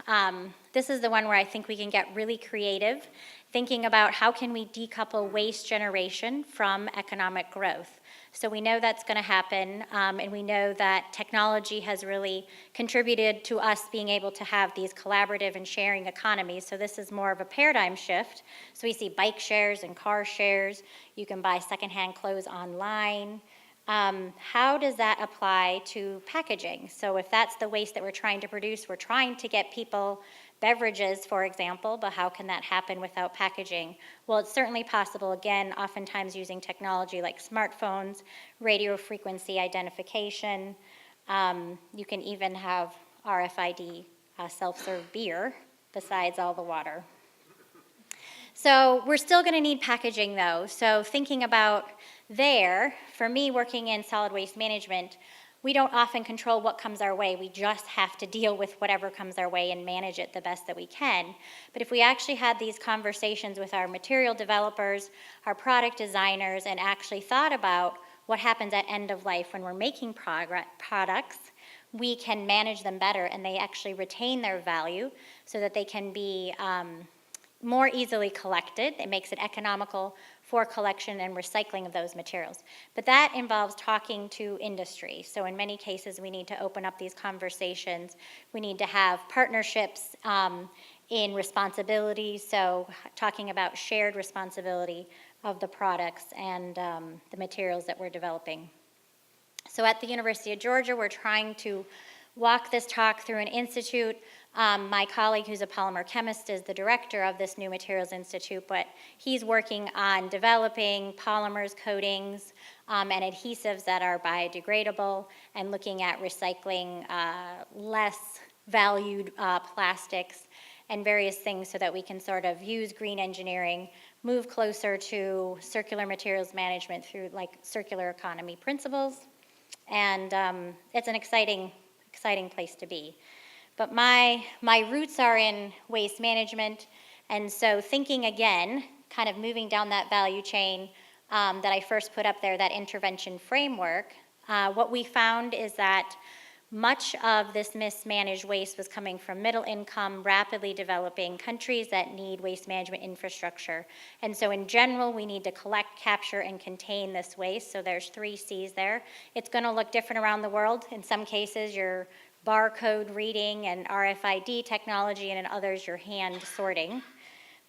this is the one where I think we can get really creative, thinking about how can we decouple waste generation from economic growth. So we know that's going to happen, and we know that technology has really contributed to us being able to have these collaborative and sharing economies. So this is more of a paradigm shift. So we see bike shares and car shares. You can buy secondhand clothes online. How does that apply to packaging? So if that's the waste that we're trying to produce, we're trying to get people beverages, for example, but how can that happen without packaging? Well, it's certainly possible, again, oftentimes using technology like smartphones, radio frequency identification. You can even have RFID self-serve beer besides all the water. So we're still going to need packaging, though. So thinking about there, for me working in solid waste management, we don't often control what comes our way. We just have to deal with whatever comes our way and manage it the best that we can. But if we actually had these conversations with our material developers, our product designers, and actually thought about what happens at end of life when we're making products, we can manage them better, and they actually retain their value so that they can be more easily collected. It makes it economical for collection and recycling of those materials. But that involves talking to industry. So in many cases, we need to open up these conversations. We need to have partnerships in responsibility, so talking about shared responsibility of the products and the materials that we're developing. So at the University of Georgia, we're trying to walk this talk through an institute. My colleague, who's a polymer chemist, is the director of this New Materials Institute, but he's working on developing polymers, coatings, and adhesives that are biodegradable, and looking at recycling less valued plastics and various things so that we can sort of use green engineering, move closer to circular materials management through like circular economy principles. And it's an exciting place to be. But my roots are in waste management, and so thinking again, kind of moving down that value chain that I first put up there, that intervention framework, What we found is that much of this mismanaged waste was coming from middle-income, rapidly developing countries that need waste management infrastructure. And so in general, we need to collect, capture, and contain this waste. So there's 3 C's there. It's going to look different around the world. In some cases, your barcode reading and RFID technology, and in others, your hand sorting.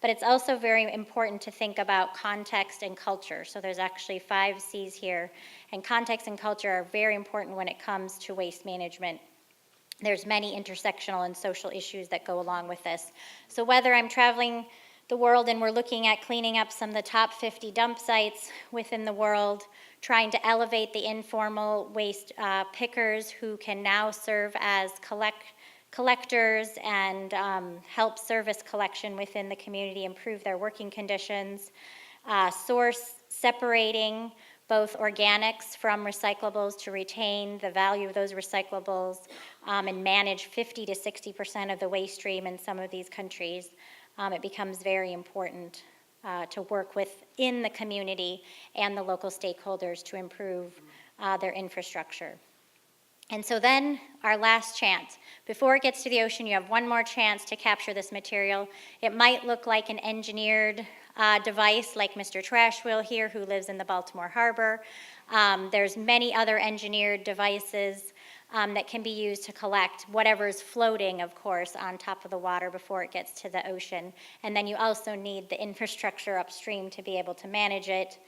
But it's also very important to think about context and culture. So there's actually 5 C's here. And context and culture are very important when it comes to waste management. There's many intersectional and social issues that go along with this. So whether I'm traveling the world and we're looking at cleaning up some of the top 50 dump sites within the world, trying to elevate the informal waste pickers who can now serve as collectors and help service collection within the community, improve their working conditions, source separating both organics from recyclables to retain the value of those recyclables, and manage 50 to 60% of the waste stream in some of these countries. It becomes very important to work within the community and the local stakeholders to improve their infrastructure. And so then our last chance. Before it gets to the ocean, you have one more chance to capture this material. It might look like an engineered device like Mr. Trash Wheel here who lives in the Baltimore Harbor. There's many other engineered devices that can be used to collect whatever's floating, of course, on top of the water before it gets to the ocean. And then you also need the infrastructure upstream to be able to manage it.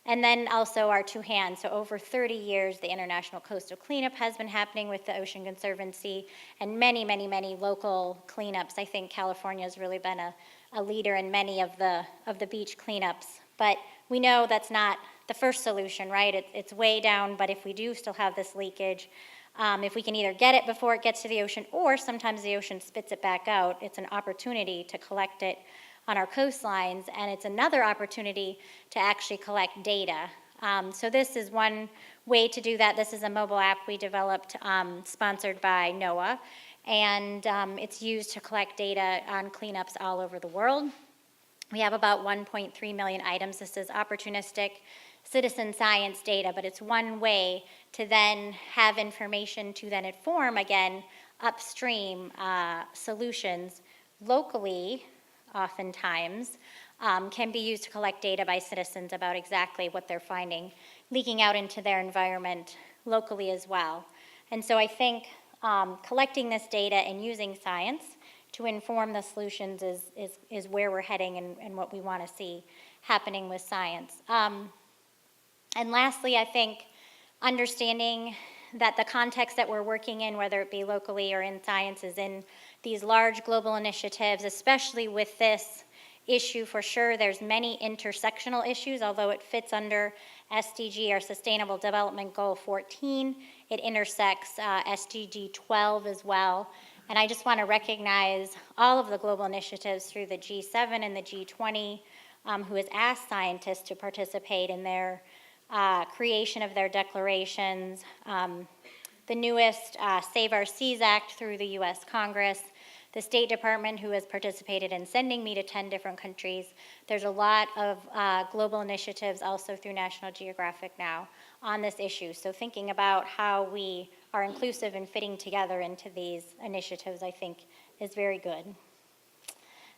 And then also our 2 hands. So over 30 years, the International Coastal Cleanup has been happening with the Ocean Conservancy and many, many, many local cleanups. I think California has really been a leader in many of the beach cleanups. But we know that's not the first solution, right? It's way down, but if we do still have this leakage, if we can either get it before it gets to the ocean or sometimes the ocean spits it back out, it's an opportunity to collect it on our coastlines, and it's another opportunity to actually collect data. So this is one way to do that. This is a mobile app we developed, sponsored by NOAA, and it's used to collect data on cleanups all over the world. We have about 1.3 million items. This is opportunistic citizen science data, but it's one way to then have information to then inform, again, upstream solutions locally. Oftentimes, can be used to collect data by citizens about exactly what they're finding, leaking out into their environment locally as well. And so I think collecting this data and using science to inform the solutions is where we're heading and what we want to see happening with science. And lastly, I think understanding that the context that we're working in, whether it be locally or in science, is in these large global initiatives, especially with this issue for sure. There's many intersectional issues, although it fits under SDG, or Sustainable Development Goal 14. It intersects SDG 12 as well. And I just want to recognize all of the global initiatives through the G7 and the G20 who has asked scientists to participate in their creation of their declarations. The newest Save Our Seas Act through the U.S. Congress, the State Department who has participated in sending me to 10 different countries. There's a lot of global initiatives also through National Geographic now on this issue. So thinking about how we are inclusive and fitting together into these initiatives, I think, is very good.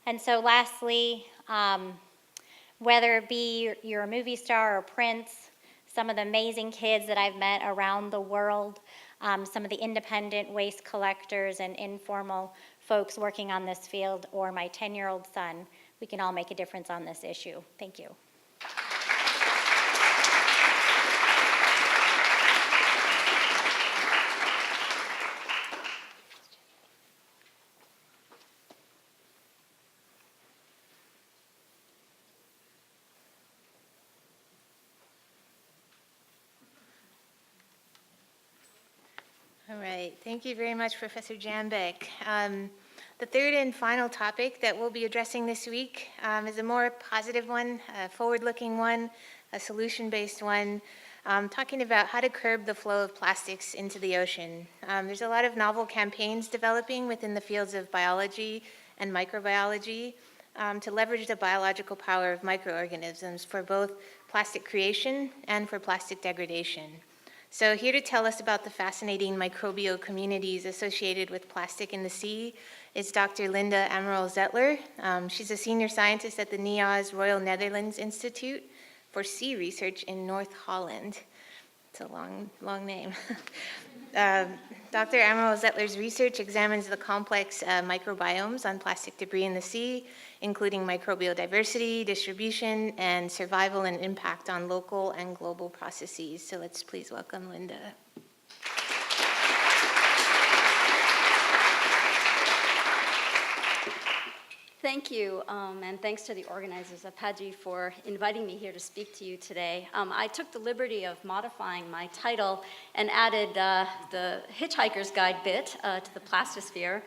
And so lastly, whether it be you're a movie star or Prince, some of the amazing kids that I've met around the world, some of the independent waste collectors and informal folks working on this field, or my 10-year-old son, we can all make a difference on this issue. Thank you. All right, thank you very much, Professor Jambeck. The third and final topic that we'll be addressing this week is a more positive one, a forward-looking one, a solution-based one, talking about how to curb the flow of plastics into the ocean. There's a lot of novel campaigns developing within the fields of biology and microbiology to leverage the biological power of microorganisms for both plastic creation and for plastic degradation. So here to tell us about the fascinating microbial communities associated with plastic in the sea is Dr. Linda Amaral-Zettler. She's a senior scientist at the NIOZ Royal Netherlands Institute for Sea Research in North Holland. It's a long name. Dr. Amaral-Zettler's research examines the complex microbiomes on plastic debris in the sea, including microbial diversity, distribution, and survival and impact on local and global processes. So let's please welcome Linda. Thank you, and thanks to the organizers, Apaji, for inviting me here to speak to you today. I took the liberty of modifying my title and added the Hitchhiker's Guide bit to the plastosphere.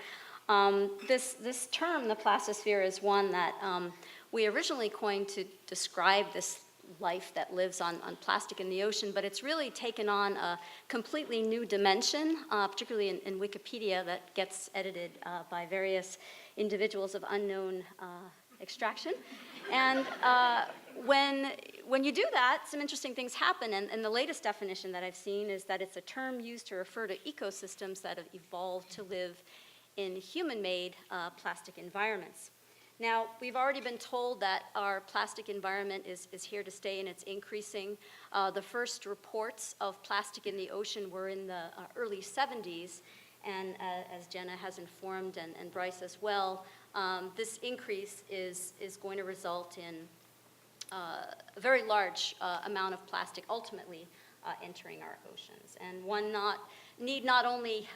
This term, the plastosphere, is one that we originally coined to describe this life that lives on plastic in the ocean, but it's really taken on a completely new dimension, particularly in Wikipedia, that gets edited by various individuals of unknown extraction. And when you do that, some interesting things happen. And the latest definition that I've seen is that it's a term used to refer to ecosystems that have evolved to live in human-made plastic environments. Now, we've already been told that our plastic environment is here to stay, and it's increasing. The first reports of plastic in the ocean were in the early 70s, and as Jenna has informed, and Bryce as well, this increase is going to result in a very large amount of plastic ultimately entering our oceans. And one need not only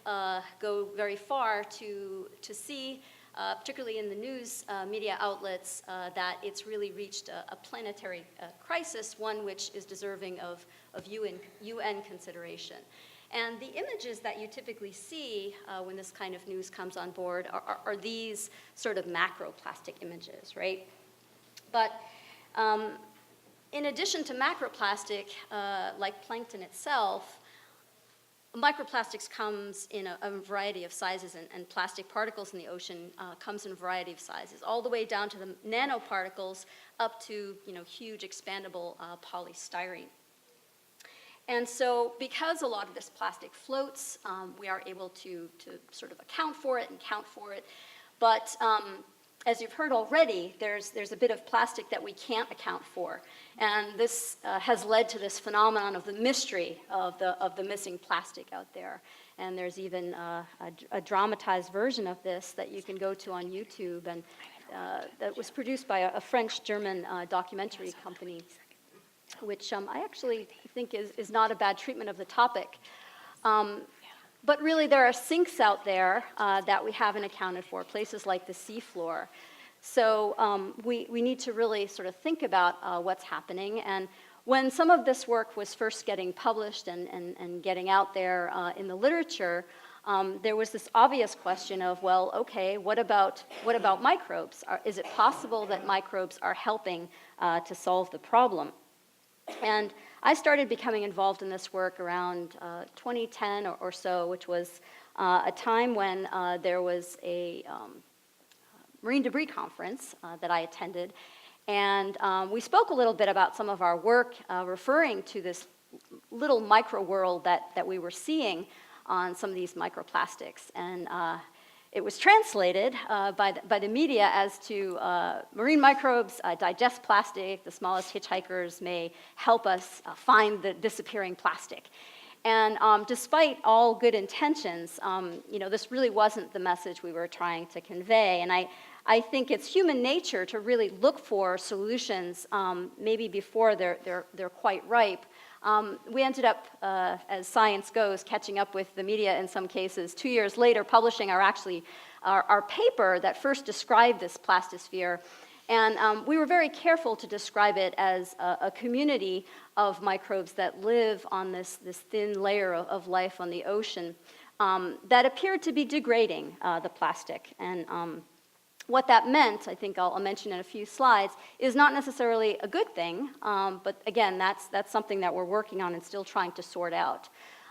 go very far to see, particularly in the news media outlets, that it's really reached a planetary crisis, one which is deserving of UN consideration. And the images that you typically see when this kind of news comes on board are these sort of macroplastic images, right? But in addition to macroplastic, like plankton itself, microplastics comes in a variety of sizes, and plastic particles in the ocean comes in a variety of sizes, all the way down to the nanoparticles up to huge expandable polystyrene. And so because a lot of this plastic floats, we are able to sort of account for it and count for it. But as you've heard already, there's a bit of plastic that we can't account for. And this has led to this phenomenon of the mystery of the missing plastic out there. And there's even a dramatized version of this that you can go to on YouTube, and that was produced by a French-German documentary company, which I actually think is not a bad treatment of the topic. But really, there are sinks out there that we haven't accounted for, places like the seafloor. So we need to really sort of think about what's happening. And when some of this work was first getting published and getting out there in the literature, there was this obvious question of, well, okay, what about microbes? Is it possible that microbes are helping to solve the problem? And I started becoming involved in this work around 2010 or so, which was a time when there was a marine debris conference that I attended. And we spoke a little bit about some of our work referring to this little micro world that we were seeing on some of these microplastics. And it was translated by the media as to marine microbes digest plastic. The smallest hitchhikers may help us find the disappearing plastic. And despite all good intentions, this really wasn't the message we were trying to convey. And I think it's human nature to really look for solutions maybe before they're quite ripe. We ended up, as science goes, catching up with the media in some cases. 2 years later, publishing our paper that first described this plastosphere. And we were very careful to describe it as a community of microbes that live on this thin layer of life on the ocean that appeared to be degrading the plastic. And what that meant, I think I'll mention in a few slides, is not necessarily a good thing, but again, that's something that we're working on and still trying to sort out.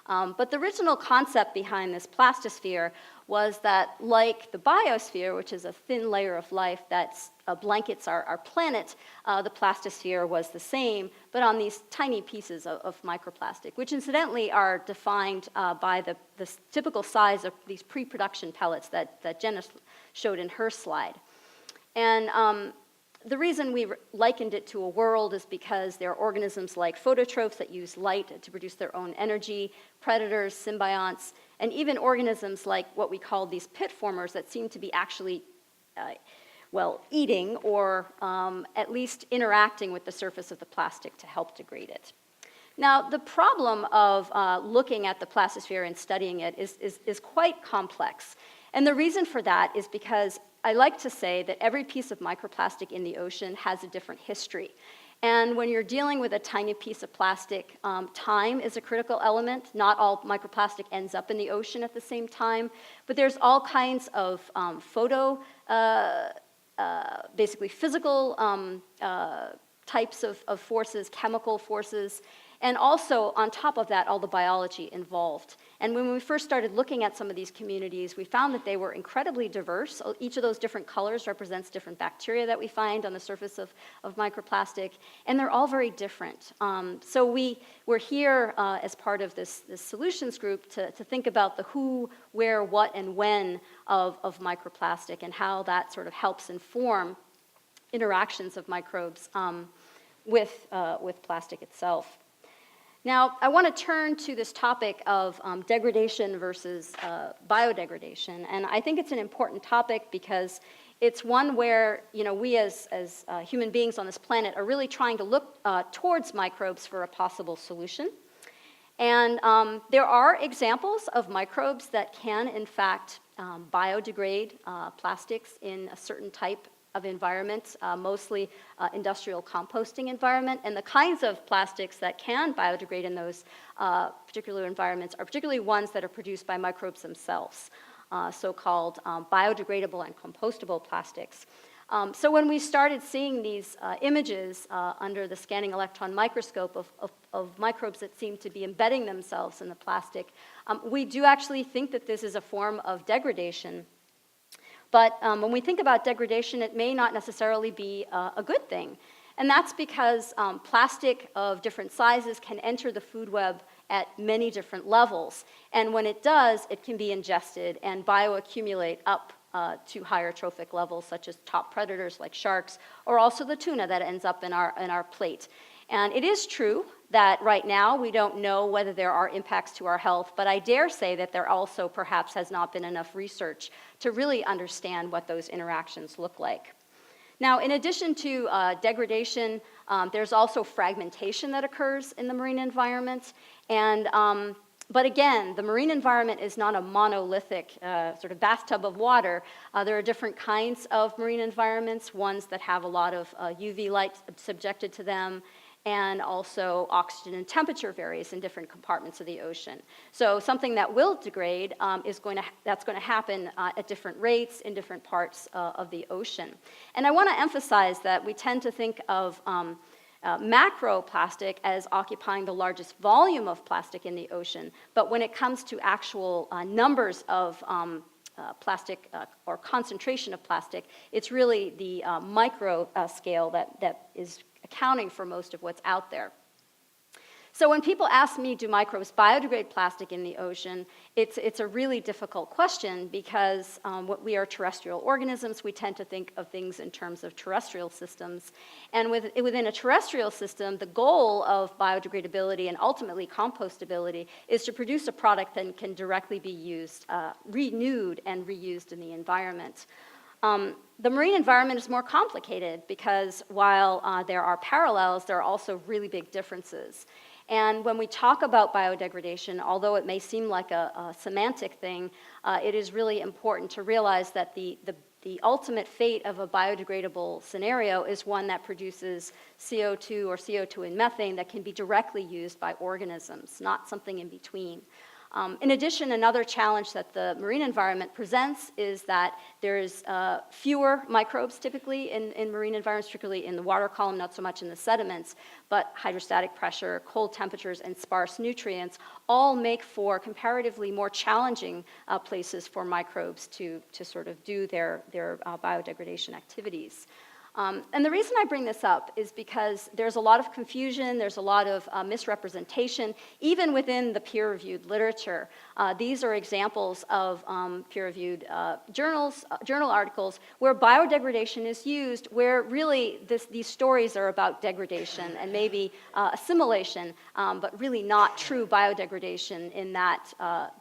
But the original concept behind this plastosphere was that, like the biosphere, which is a thin layer of life that blankets our planet, the plastosphere was the same, but on these tiny pieces of microplastic, which incidentally are defined by the typical size of these pre-production pellets that Jenna showed in her slide. And the reason we likened it to a world is because there are organisms like phototrophs that use light to produce their own energy, predators, symbionts, and even organisms like what we call these pit formers that seem to be actually, eating or at least interacting with the surface of the plastic to help degrade it. Now, the problem of looking at the plastosphere and studying it is quite complex. And the reason for that is because I like to say that every piece of microplastic in the ocean has a different history. And when you're dealing with a tiny piece of plastic, time is a critical element. Not all microplastic ends up in the ocean at the same time, but there's all kinds of basically physical types of forces, chemical forces, and also on top of that, all the biology involved. And when we first started looking at some of these communities, we found that they were incredibly diverse. Each of those different colors represents different bacteria that we find on the surface of microplastic, and they're all very different. So we're here as part of this solutions group to think about the who, where, what, and when of microplastic and how that sort of helps inform interactions of microbes with plastic itself. Now, I want to turn to this topic of degradation versus biodegradation, and I think it's an important topic because it's one where we as human beings on this planet are really trying to look towards microbes for a possible solution. And there are examples of microbes that can, in fact, biodegrade plastics in a certain type of environment, mostly industrial composting environment. And the kinds of plastics that can biodegrade in those particular environments are particularly ones that are produced by microbes themselves, so-called biodegradable and compostable plastics. So when we started seeing these images under the scanning electron microscope of microbes that seem to be embedding themselves in the plastic, we do actually think that this is a form of degradation. But when we think about degradation, it may not necessarily be a good thing. And that's because plastic of different sizes can enter the food web at many different levels. And when it does, it can be ingested and bioaccumulate up to higher trophic levels, such as top predators like sharks, or also the tuna that ends up in our plate. And it is true that right now we don't know whether there are impacts to our health, but I dare say that there also perhaps has not been enough research to really understand what those interactions look like. Now, in addition to degradation, there's also fragmentation that occurs in the marine environment. And, but again, the marine environment is not a monolithic sort of bathtub of water. There are different kinds of marine environments, ones that have a lot of UV light subjected to them, and also oxygen and temperature varies in different compartments of the ocean. So something that will degrade that's going to happen at different rates in different parts of the ocean. And I want to emphasize that we tend to think of macroplastic as occupying the largest volume of plastic in the ocean, but when it comes to actual numbers of plastic or concentration of plastic, it's really the micro scale that is accounting for most of what's out there. So when people ask me, do microbes biodegrade plastic in the ocean, it's a really difficult question because we are terrestrial organisms. We tend to think of things in terms of terrestrial systems. And within a terrestrial system, the goal of biodegradability and ultimately compostability is to produce a product that can directly be used, renewed and reused in the environment. The marine environment is more complicated because while there are parallels, there are also really big differences. And when we talk about biodegradation, although it may seem like a semantic thing, it is really important to realize that the ultimate fate of a biodegradable scenario is one that produces CO2 or CO2 and methane that can be directly used by organisms, not something in between. In addition, another challenge that the marine environment presents is that there's fewer microbes typically in marine environments, particularly in the water column, not so much in the sediments, but hydrostatic pressure, cold temperatures, and sparse nutrients all make for comparatively more challenging places for microbes to sort of do their biodegradation activities. And the reason I bring this up is because there's a lot of confusion, there's a lot of misrepresentation, even within the peer-reviewed literature. These are examples of peer-reviewed journal articles where biodegradation is used, where really these stories are about degradation and maybe assimilation, but really not true biodegradation in that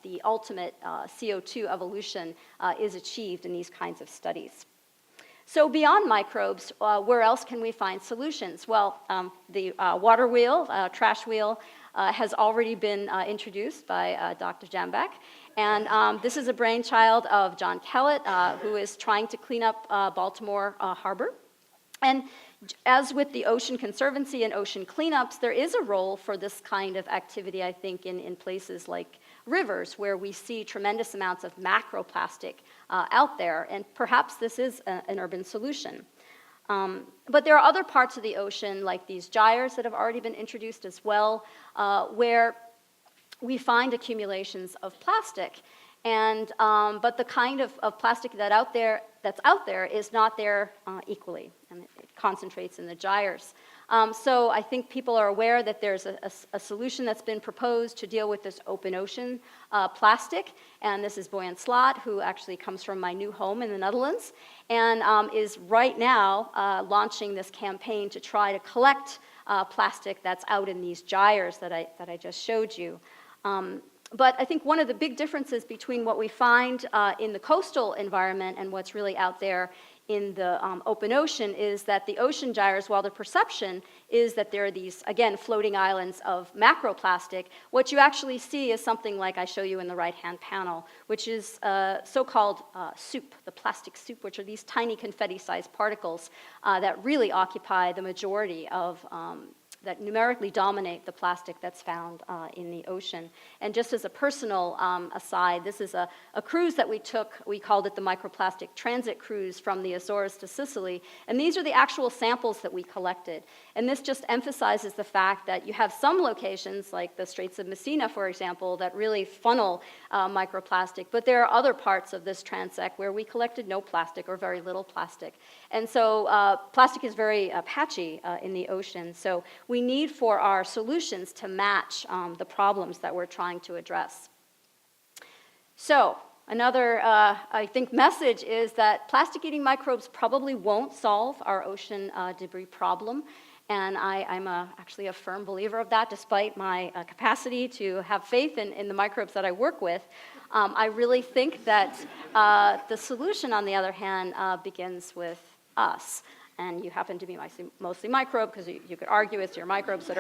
the ultimate CO2 evolution is achieved in these kinds of studies. So beyond microbes, where else can we find solutions? Well, the water wheel, trash wheel, has already been introduced by Dr. Jambak. And this is a brainchild of John Kellett, who is trying to clean up Baltimore Harbor. And as with the Ocean Conservancy and ocean cleanups, there is a role for this kind of activity, I think, in places like rivers, where we see tremendous amounts of macroplastic out there, and perhaps this is an urban solution. But there are other parts of the ocean, like these gyres that have already been introduced as well, where we find accumulations of plastic. And, but the kind of plastic that's out there is not there equally, and it concentrates in the gyres. So I think people are aware that there's a solution that's been proposed to deal with this open ocean plastic, and this is Boyan Slat, who actually comes from my new home in the Netherlands, and is right now launching this campaign to try to collect plastic that's out in these gyres that I just showed you. But I think one of the big differences between what we find in the coastal environment and what's really out there in the open ocean is that the ocean gyres, while the perception is that there are these, again, floating islands of macroplastic, what you actually see is something like I show you in the right-hand panel, which is so-called soup, the plastic soup, which are these tiny confetti-sized particles that really occupy the majority of that numerically dominate the plastic that's found in the ocean. And just as a personal aside, this is a cruise that we took. We called it the Microplastic Transit Cruise from the Azores to Sicily. And these are the actual samples that we collected. And this just emphasizes the fact that you have some locations, like the Straits of Messina, for example, that really funnel microplastic. But there are other parts of this transect where we collected no plastic or very little plastic. And so plastic is very patchy in the ocean. So we need for our solutions to match the problems that we're trying to address. So another, I think, message is that plastic-eating microbes probably won't solve our ocean debris problem. And I'm actually a firm believer of that, despite my capacity to have faith in the microbes that I work with. I really think that the solution, on the other hand, begins with us. And you happen to be mostly microbe, because you could argue it's your microbes that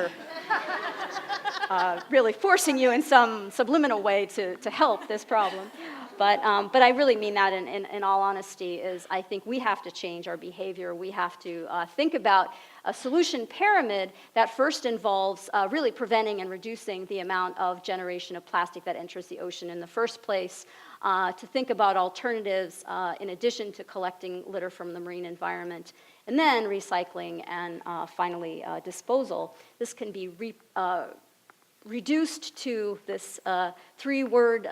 are really forcing you in some subliminal way to help this problem. But I really mean that in all honesty, is I think we have to change our behavior. We have to think about a solution pyramid that first involves really preventing and reducing the amount of generation of plastic that enters the ocean in the first place, to think about alternatives in addition to collecting litter from the marine environment, and then recycling and finally disposal. This can be reduced to this three-word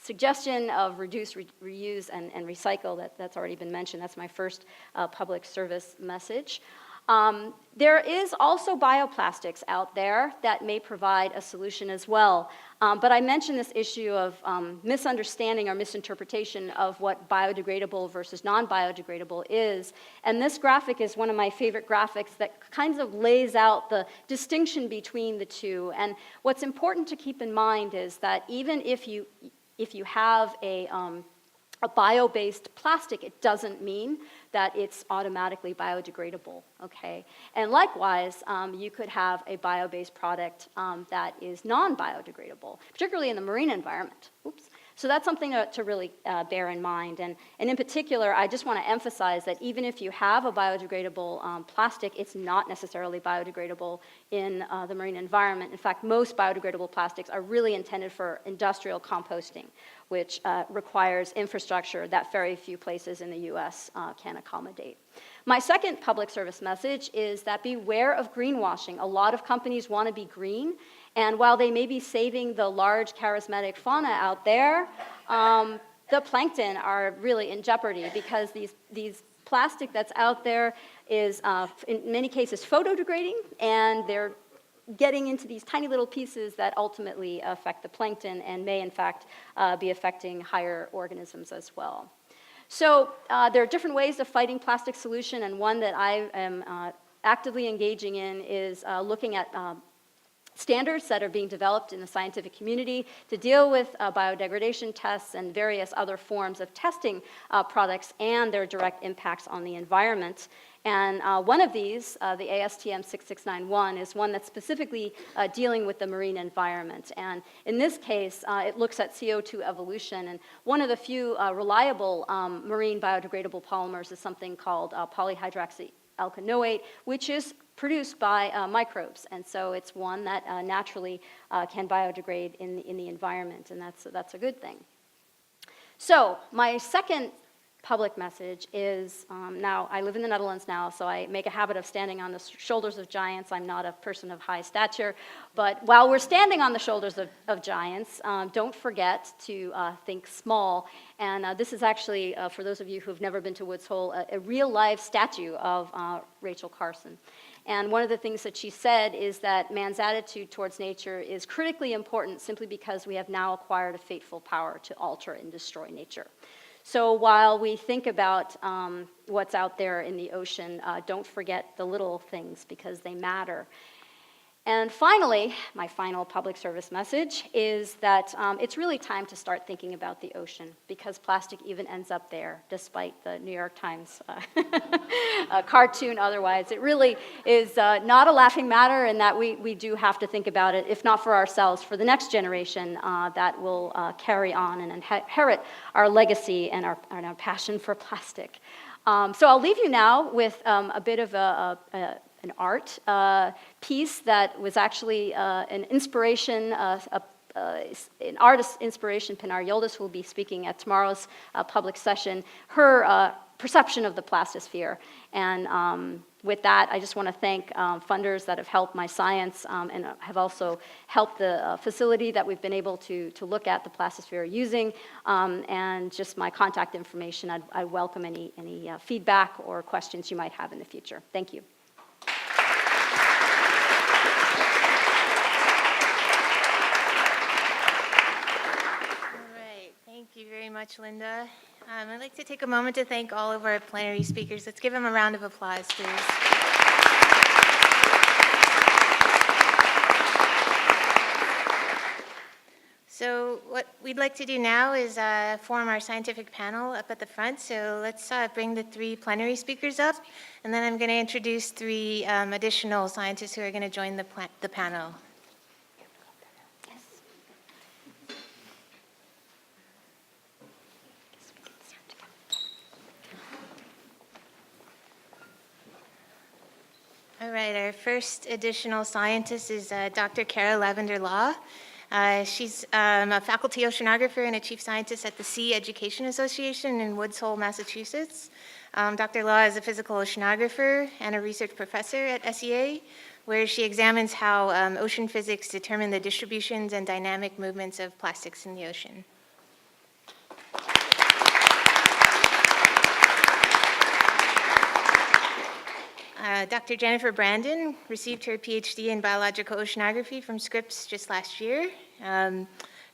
suggestion of reduce, reuse, and recycle that's already been mentioned. That's my first public service message. There is also bioplastics out there that may provide a solution as well. But I mentioned this issue of misunderstanding or misinterpretation of what biodegradable versus non-biodegradable is. And this graphic is one of my favorite graphics that kind of lays out the distinction between the two. And what's important to keep in mind is that even if you have a bio-based plastic, it doesn't mean that it's automatically biodegradable, okay? And likewise, you could have a bio-based product that is non-biodegradable, particularly in the marine environment. Oops. So that's something to really bear in mind. And in particular, I just want to emphasize that even if you have a biodegradable plastic, it's not necessarily biodegradable in the marine environment. In fact, most biodegradable plastics are really intended for industrial composting, which requires infrastructure that very few places in the US can accommodate. My second public service message is that beware of greenwashing. A lot of companies want to be green, and while they may be saving the large charismatic fauna out there, the plankton are really in jeopardy because these plastic that's out there is, in many cases, photodegrading, and they're getting into these tiny little pieces that ultimately affect the plankton and may, in fact, be affecting higher organisms as well. So there are different ways of fighting plastic pollution, and one that I am actively engaging in is looking at standards that are being developed in the scientific community to deal with biodegradation tests and various other forms of testing products and their direct impacts on the environment. And one of these, the ASTM 6691, is one that's specifically dealing with the marine environment. And in this case, it looks at CO2 evolution. And one of the few reliable marine biodegradable polymers is something called polyhydroxyalkanoate, which is produced by microbes. And so it's one that naturally can biodegrade in the environment, and that's a good thing. So my second public message is, now I live in the Netherlands now, so I make a habit of standing on the shoulders of giants. I'm not a person of high stature, but while we're standing on the shoulders of giants, don't forget to think small. And this is actually, for those of you who've never been to Woods Hole, a real-life statue of Rachel Carson. And one of the things that she said is that man's attitude towards nature is critically important simply because we have now acquired a fateful power to alter and destroy nature. So while we think about what's out there in the ocean, don't forget the little things because they matter. And finally, my final public service message is that it's really time to start thinking about the ocean because plastic even ends up there, despite the New York Times cartoon otherwise. It really is not a laughing matter, and that we do have to think about it, if not for ourselves, for the next generation that will carry on and inherit our legacy and our passion for plastic. So I'll leave you now with a bit of an art piece that was actually an inspiration, an artist inspiration. Pinar Yildiz will be speaking at tomorrow's public session, her perception of the plastosphere. And with that, I just want to thank funders that have helped my science and have also helped the facility that we've been able to look at the plastosphere using, and just my contact information. I welcome any feedback or questions you might have in the future. Thank you. Thank you very much, Linda. I'd like to take a moment to thank all of our plenary speakers. Let's give them a round of applause, please. So what we'd like to do now is form our scientific panel up at the front. So let's bring the three plenary speakers up, and then I'm going to introduce three additional scientists who are going to join the panel. All right, our first additional scientist is Dr. Kara Lavender-Law. She's a faculty oceanographer and a chief scientist at the Sea Education Association in Woods Hole, Massachusetts. Dr. Law is a physical oceanographer and a research professor at SEA, where she examines how ocean physics determine the distributions and dynamic movements of plastics in the ocean. Dr. Jennifer Brandon received her PhD in biological oceanography from Scripps just last year. Her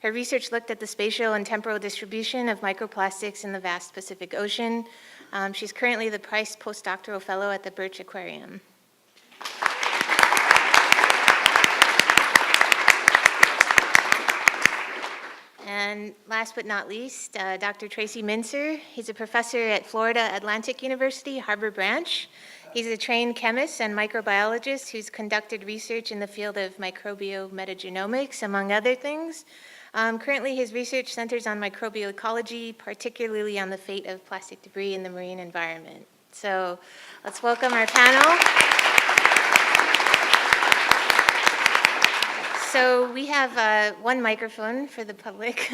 research looked at the spatial and temporal distribution of microplastics in the vast Pacific Ocean. She's currently the Price Postdoctoral Fellow at the Birch Aquarium. And last but not least, Dr. Tracy Mincer. He's a professor at Florida Atlantic University, Harbor Branch. He's a trained chemist and microbiologist who's conducted research in the field of microbial metagenomics, among other things. Currently, his research centers on microbial ecology, particularly on the fate of plastic debris in the marine environment. So let's welcome our panel. So we have one microphone for the public,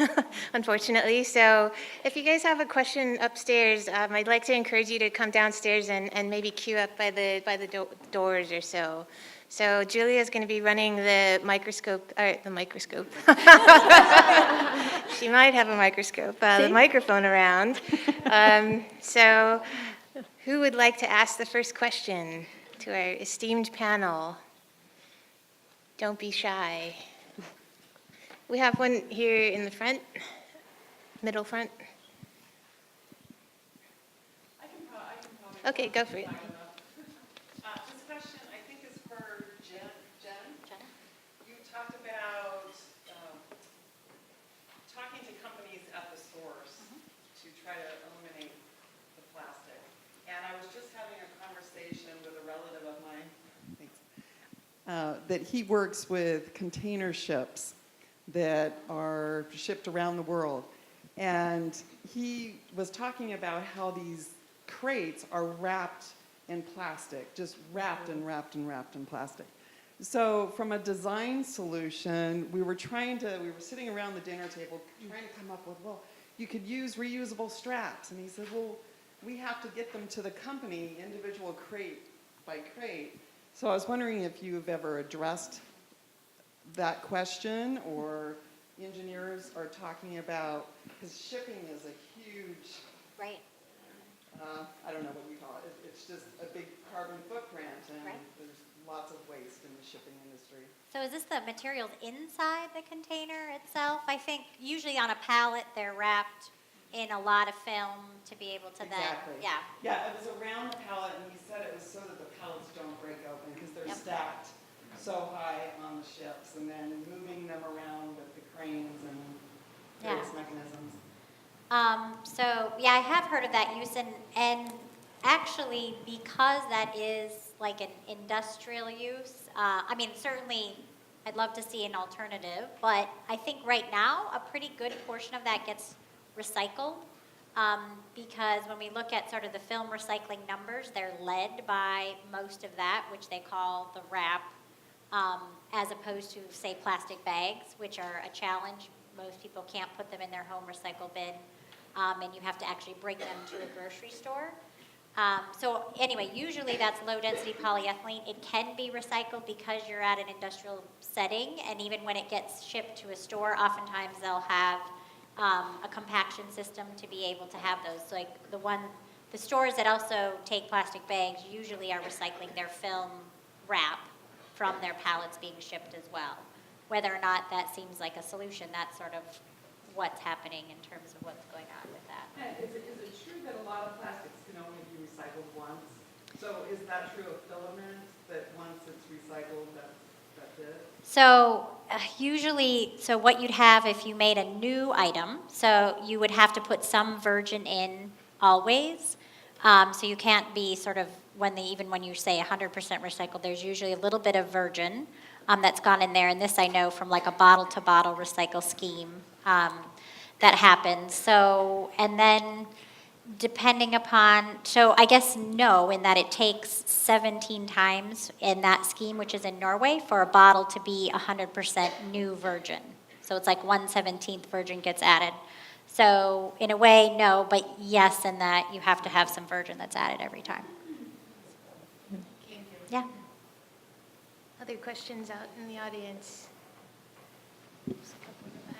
unfortunately. So if you guys have a question upstairs, I'd like to encourage you to come downstairs and maybe queue up by the doors or so. So Julia's going to be running the microscope. She might have a microscope, the microphone around. So who would like to ask the first question to our esteemed panel? Don't be shy. We have one here in the front, middle front. I can probably. Okay, go for it. This question, I think, is for Jen. You talked about talking to companies at the source to try to eliminate the plastic. And I was just having a conversation with a relative of mine. That he works with container ships that are shipped around the world. And he was talking about how these crates are wrapped in plastic, just wrapped and wrapped and wrapped in plastic. So from a design solution, we were sitting around the dinner table trying to come up with, well, you could use reusable straps. And he said, well, we have to get them to the company, individual crate by crate. So I was wondering if you've ever addressed that question, or engineers are talking about, because shipping is a huge, Right. I don't know what you call it. It's just a big carbon footprint, and Right. there's lots of waste in the shipping industry. So is this the materials inside the container itself? I think usually on a pallet, they're wrapped in a lot of film to be able to Exactly. then, yeah. Yeah, it was around the pallet, and he said it was so that the pallets don't break open, because they're Yep. stacked so high on the ships, and then moving them around with the cranes and various Yeah. mechanisms. So, yeah, I have heard of that use, and actually, because that is like an industrial use, I mean, certainly, I'd love to see an alternative, but I think right now, a pretty good portion of that gets recycled, because when we look at sort of the film recycling numbers, they're led by most of that, which they call the wrap, as opposed to, say, plastic bags, which are a challenge. Most people can't put them in their home recycle bin, and you have to actually bring them to a grocery store. So anyway, usually that's low-density polyethylene. It can be recycled because you're at an industrial setting, and even when it gets shipped to a store, oftentimes they'll have a compaction system to be able to have those. So like the stores that also take plastic bags usually are recycling their film wrap from their pallets being shipped as well. Whether or not that seems like a solution, that's sort of what's happening in terms of what's going on with that. And is it true that a lot of plastics can only be recycled once? So is that true of filament, that once it's recycled, that's it? So usually, so what you'd have if you made a new item, so you would have to put some virgin in always. So you can't be sort of, even when you say 100% recycled, there's usually a little bit of virgin that's gone in there. And this I know from like a bottle-to-bottle recycle scheme that happens. So, and then depending upon, so I guess no, in that it takes 17 times in that scheme, which is in Norway, for a bottle to be 100% new virgin. So it's like 1/17 virgin gets added. So in a way, no, but yes, in that you have to have some virgin that's added every time. Yeah. Other questions out in the audience? Just a couple in the back.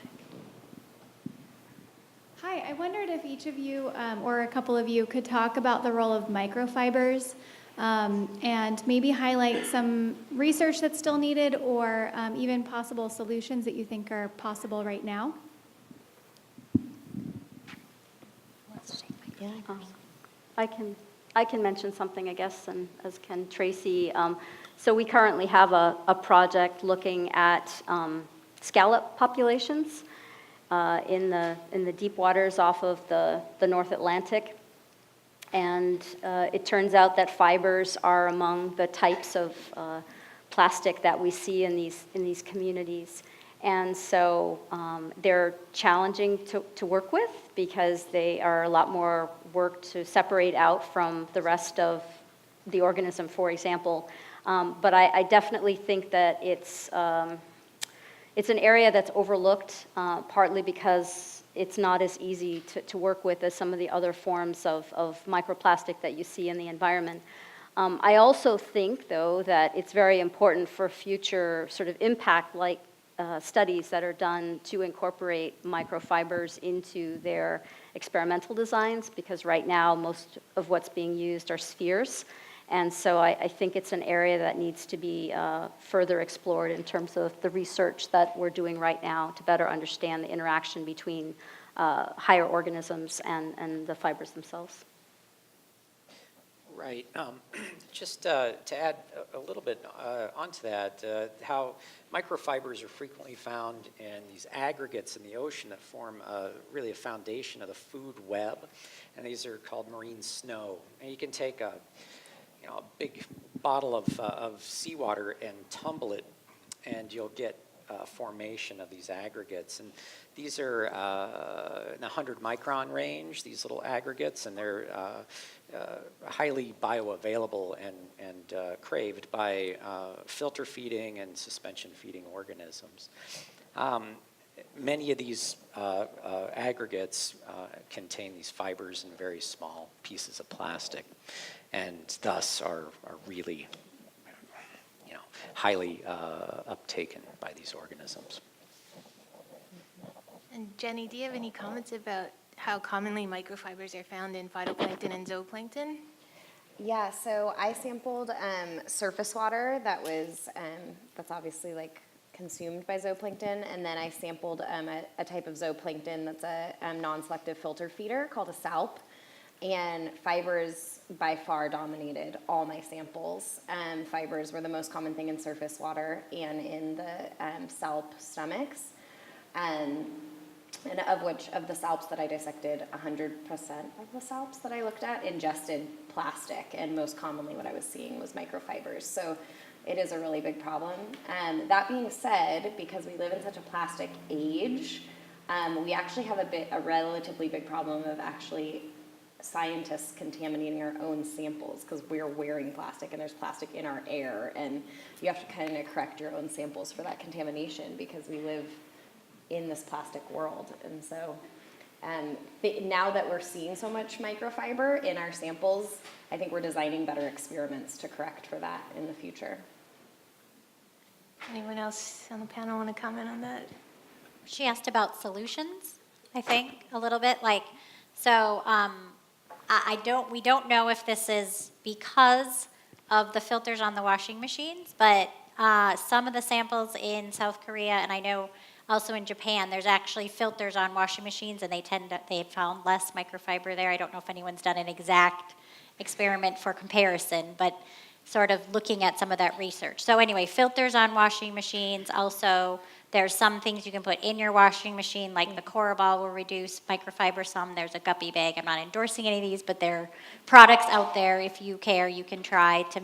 Hi, I wondered if each of you, or a couple of you, could talk about the role of microfibers and maybe highlight some research that's still needed, or even possible solutions that you think are possible right now. I can mention something, I guess, and as can Tracy. So we currently have a project looking at scallop populations in the deep waters off of the North Atlantic. And it turns out that fibers are among the types of plastic that we see in these communities. And so they're challenging to work with because they are a lot more work to separate out from the rest of the organism, for example. But I definitely think that it's an area that's overlooked, partly because it's not as easy to work with as some of the other forms of microplastic that you see in the environment. I also think, though, that it's very important for future sort of impact-like studies that are done to incorporate microfibers into their experimental designs, because right now most of what's being used are spheres. And so I think it's an area that needs to be further explored in terms of the research that we're doing right now to better understand the interaction between higher organisms and the fibers themselves. Right. Just to add a little bit onto that, how microfibers are frequently found in these aggregates in the ocean that form really a foundation of the food web, and these are called marine snow. And you can take a big bottle of seawater and tumble it, and you'll get formation of these aggregates. And these are in the 100 micron range, these little aggregates, and they're highly bioavailable and craved by filter feeding and suspension feeding organisms. Many of these aggregates contain these fibers in very small pieces of plastic, and thus are really highly uptaken by these organisms. And Jenny, do you have any comments about how commonly microfibers are found in phytoplankton and zooplankton? Yeah, so I sampled surface water that was, that's obviously like consumed by zooplankton, and then I sampled a type of zooplankton that's a non-selective filter feeder called a salp, and fibers by far dominated all my samples. Fibers were the most common thing in surface water and in the salp stomachs. And of the salps that I dissected, 100% of the salps that I looked at ingested plastic, and most commonly what I was seeing was microfibers. So it is a really big problem. That being said, because we live in such a plastic age, we actually have a relatively big problem of actually scientists contaminating our own samples, because we're wearing plastic and there's plastic in our air, and you have to kind of correct your own samples for that contamination because we live in this plastic world. And so now that we're seeing so much microfiber in our samples, I think we're designing better experiments to correct for that in the future. Anyone else on the panel want to comment on that? She asked about solutions, I think, a little bit. We don't know if this is because of the filters on the washing machines, but some of the samples in South Korea, and I know also in Japan, there's actually filters on washing machines, and they found less microfiber there. I don't know if anyone's done an exact experiment for comparison, but sort of looking at some of that research. So anyway, filters on washing machines. Also, there's some things you can put in your washing machine, like the Coraball will reduce microfiber some. There's a guppy bag. I'm not endorsing any of these, but there are products out there. If you care, you can try to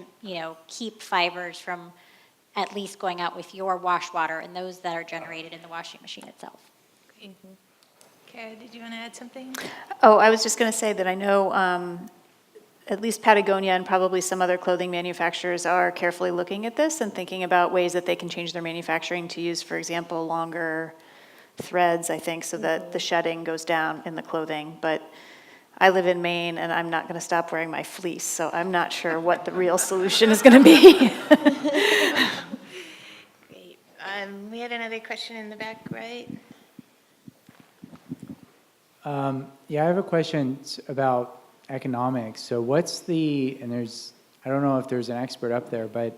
keep fibers from at least going out with your wash water and those that are generated in the washing machine itself. Kara, did you want to add something? Oh, I was just going to say that I know at least Patagonia and probably some other clothing manufacturers are carefully looking at this and thinking about ways that they can change their manufacturing to use, for example, longer threads, I think, so that the shedding goes down in the clothing. But I live in Maine, and I'm not going to stop wearing my fleece, so I'm not sure what the real solution is going to be. Great. We had another question in the back, right? Yeah, I have a question about economics. So I don't know if there's an expert up there, but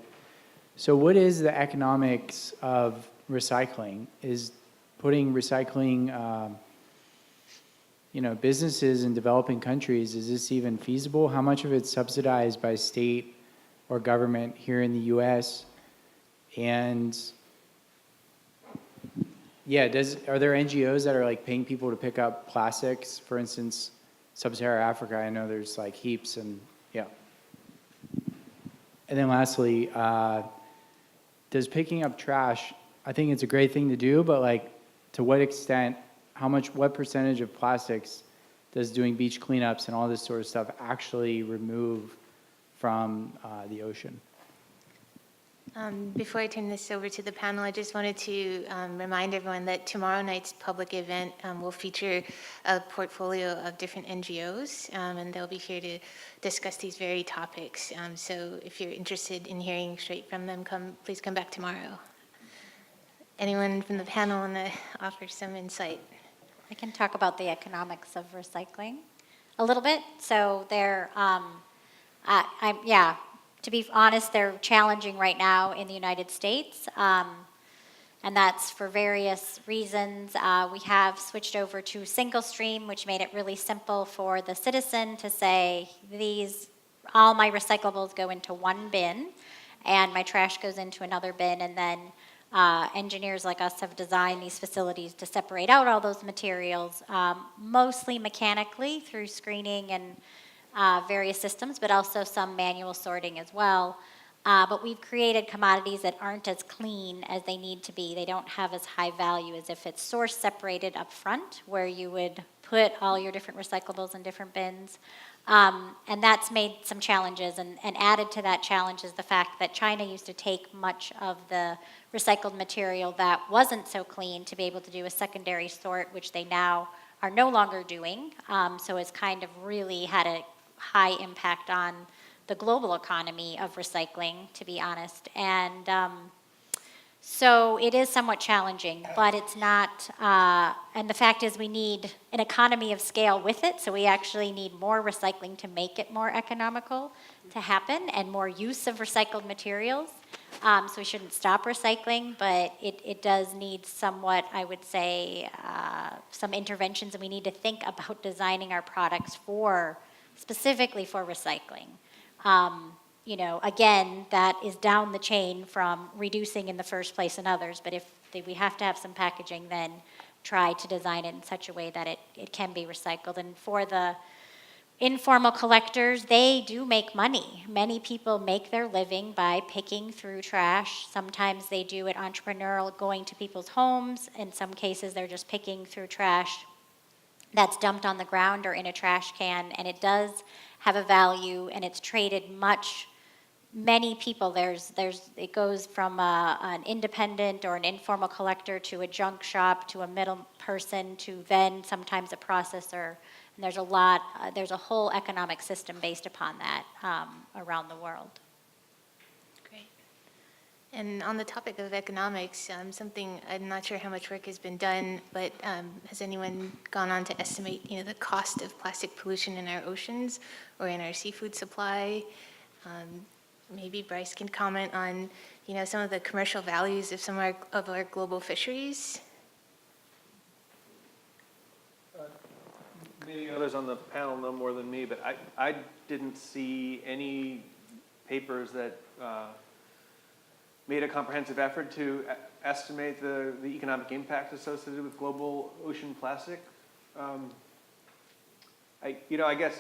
so what is the economics of recycling? Is putting recycling, businesses in developing countries, is this even feasible? How much of it's subsidized by state or government here in the U.S.? And yeah, are there NGOs that are like paying people to pick up plastics? For instance, Sub-Saharan Africa, I know there's like heaps, and yeah. And then lastly, does picking up trash I think it's a great thing to do, but like, to what extent, what percentage of plastics does doing beach cleanups and all this sort of stuff actually remove from the ocean? Before I turn this over to the panel, I just wanted to remind everyone that tomorrow night's public event will feature a portfolio of different NGOs, and they'll be here to discuss these very topics. So if you're interested in hearing straight from them, please come back tomorrow. Anyone from the panel want to offer some insight? I can talk about the economics of recycling a little bit. So to be honest, they're challenging right now in the United States, and that's for various reasons. We have switched over to single stream, which made it really simple for the citizen to say, all my recyclables go into one bin, and my trash goes into another bin, and then engineers like us have designed these facilities to separate out all those materials, mostly mechanically through screening and various systems, but also some manual sorting as well. But we've created commodities that aren't as clean as they need to be. They don't have as high value as if it's source separated up front, where you would put all your different recyclables in different bins. And that's made some challenges, and added to that challenge is the fact that China used to take much of the recycled material that wasn't so clean to be able to do a secondary sort, which they now are no longer doing. So it's kind of really had a high impact on the global economy of recycling, to be honest. And so it is somewhat challenging, but it's not, and the fact is we need an economy of scale with it, so we actually need more recycling to make it more economical to happen, and more use of recycled materials. So we shouldn't stop recycling, but it does need somewhat, I would say, some interventions, and we need to think about designing our products specifically for recycling. Again, that is down the chain from reducing in the first place in others, but if we have to have some packaging, then try to design it in such a way that it can be recycled. And for the informal collectors, they do make money. Many people make their living by picking through trash. Sometimes they do it entrepreneurial, going to people's homes. In some cases, they're just picking through trash that's dumped on the ground or in a trash can, and it does have a value, and it's traded many people, it goes from an independent or an informal collector to a junk shop to a middle person to then sometimes a processor. And there's a whole economic system based upon that around the world. Great. And on the topic of economics, something, I'm not sure how much work has been done, but has anyone gone on to estimate, the cost of plastic pollution in our oceans or in our seafood supply? Maybe Bryce can comment on, some of the commercial values of some of our global fisheries. Maybe others on the panel know more than me, but I didn't see any papers that made a comprehensive effort to estimate the economic impact associated with global ocean plastic. I guess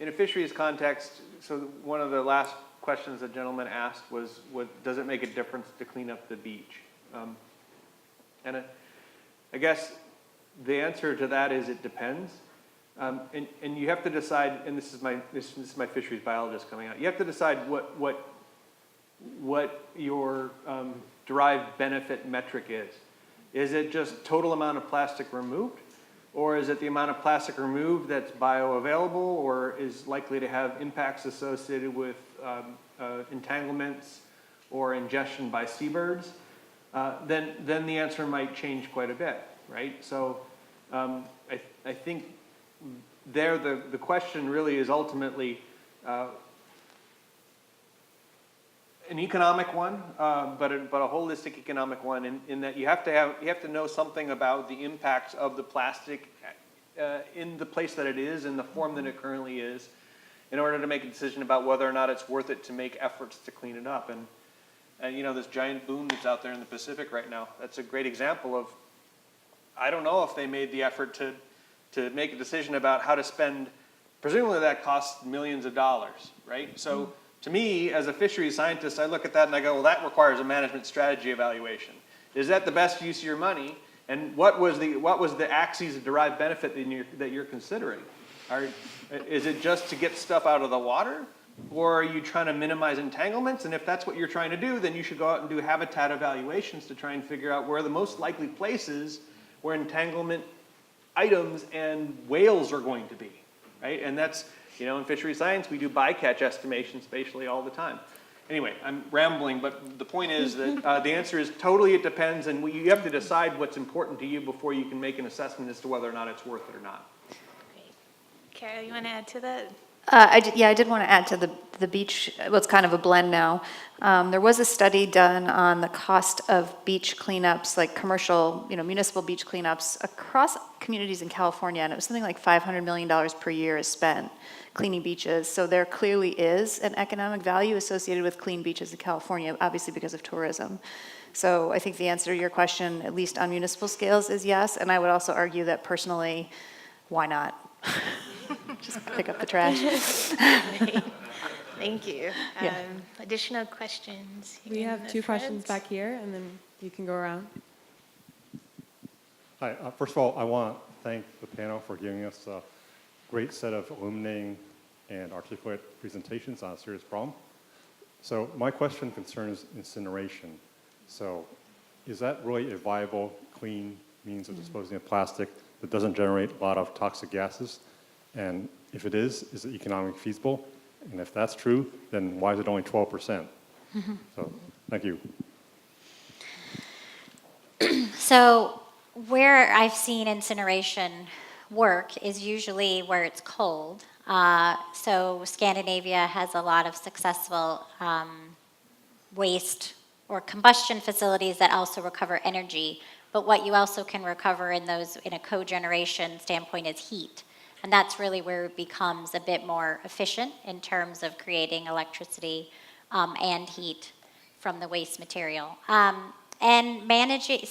in a fisheries context, so one of the last questions the gentleman asked was, does it make a difference to clean up the beach? And I guess the answer to that is it depends. And you have to decide, and this is my fisheries biologist coming out. You have to decide what your derived benefit metric is. Is it just total amount of plastic removed? Or is it the amount of plastic removed that's bioavailable or is likely to have impacts associated with entanglements or ingestion by seabirds? Then the answer might change quite a bit, right? So I think there the question really is ultimately an economic one, but a holistic economic one in that you have to know something about the impacts of the plastic in the place that it is, in the form that it currently is, in order to make a decision about whether or not it's worth it to make efforts to clean it up. And this giant boom that's out there in the Pacific right now, that's a great example of, I don't know if they made the effort to make a decision about how to spend, presumably that costs millions of dollars, right? So to me, as a fisheries scientist, I look at that and I go, well, that requires a management strategy evaluation. Is that the best use of your money? And what was the axes of derived benefit that you're considering? Is it just to get stuff out of the water? Or are you trying to minimize entanglements? And if that's what you're trying to do, then you should go out and do habitat evaluations to try and figure out where the most likely places where entanglement items and whales are going to be, right? And that's, in fishery science, we do bycatch estimations spatially all the time. Anyway, I'm rambling, but the point is that the answer is totally it depends, and you have to decide what's important to you before you can make an assessment as to whether or not it's worth it or not. Great. Carol, you want to add to that? I did want to add to the beach, well, it's kind of a blend now. There was a study done on the cost of beach cleanups, like commercial, municipal beach cleanups across communities in California, and it was something like $500 million per year is spent cleaning beaches. So there clearly is an economic value associated with clean beaches in California, obviously because of tourism. So I think the answer to your question, at least on municipal scales, is yes, and I would also argue that personally, why not? Just pick up the trash. Thank you. Yeah. Additional questions? We in have the two questions front? back here, and then you can go around. Hi. First of all, I want to thank the panel for giving us a great set of illuminating and articulate presentations on a serious problem. So my question concerns incineration. So is that really a viable, clean means of disposing of plastic that doesn't generate a lot of toxic gases? And if it is it economically feasible? And if that's true, then why is it only 12%? So thank you. So where I've seen incineration work is usually where it's cold. So Scandinavia has a lot of successful waste or combustion facilities that also recover energy. But what you also can recover in those, in a cogeneration standpoint, is heat. And that's really where it becomes a bit more efficient in terms of creating electricity and heat from the waste material. And managing,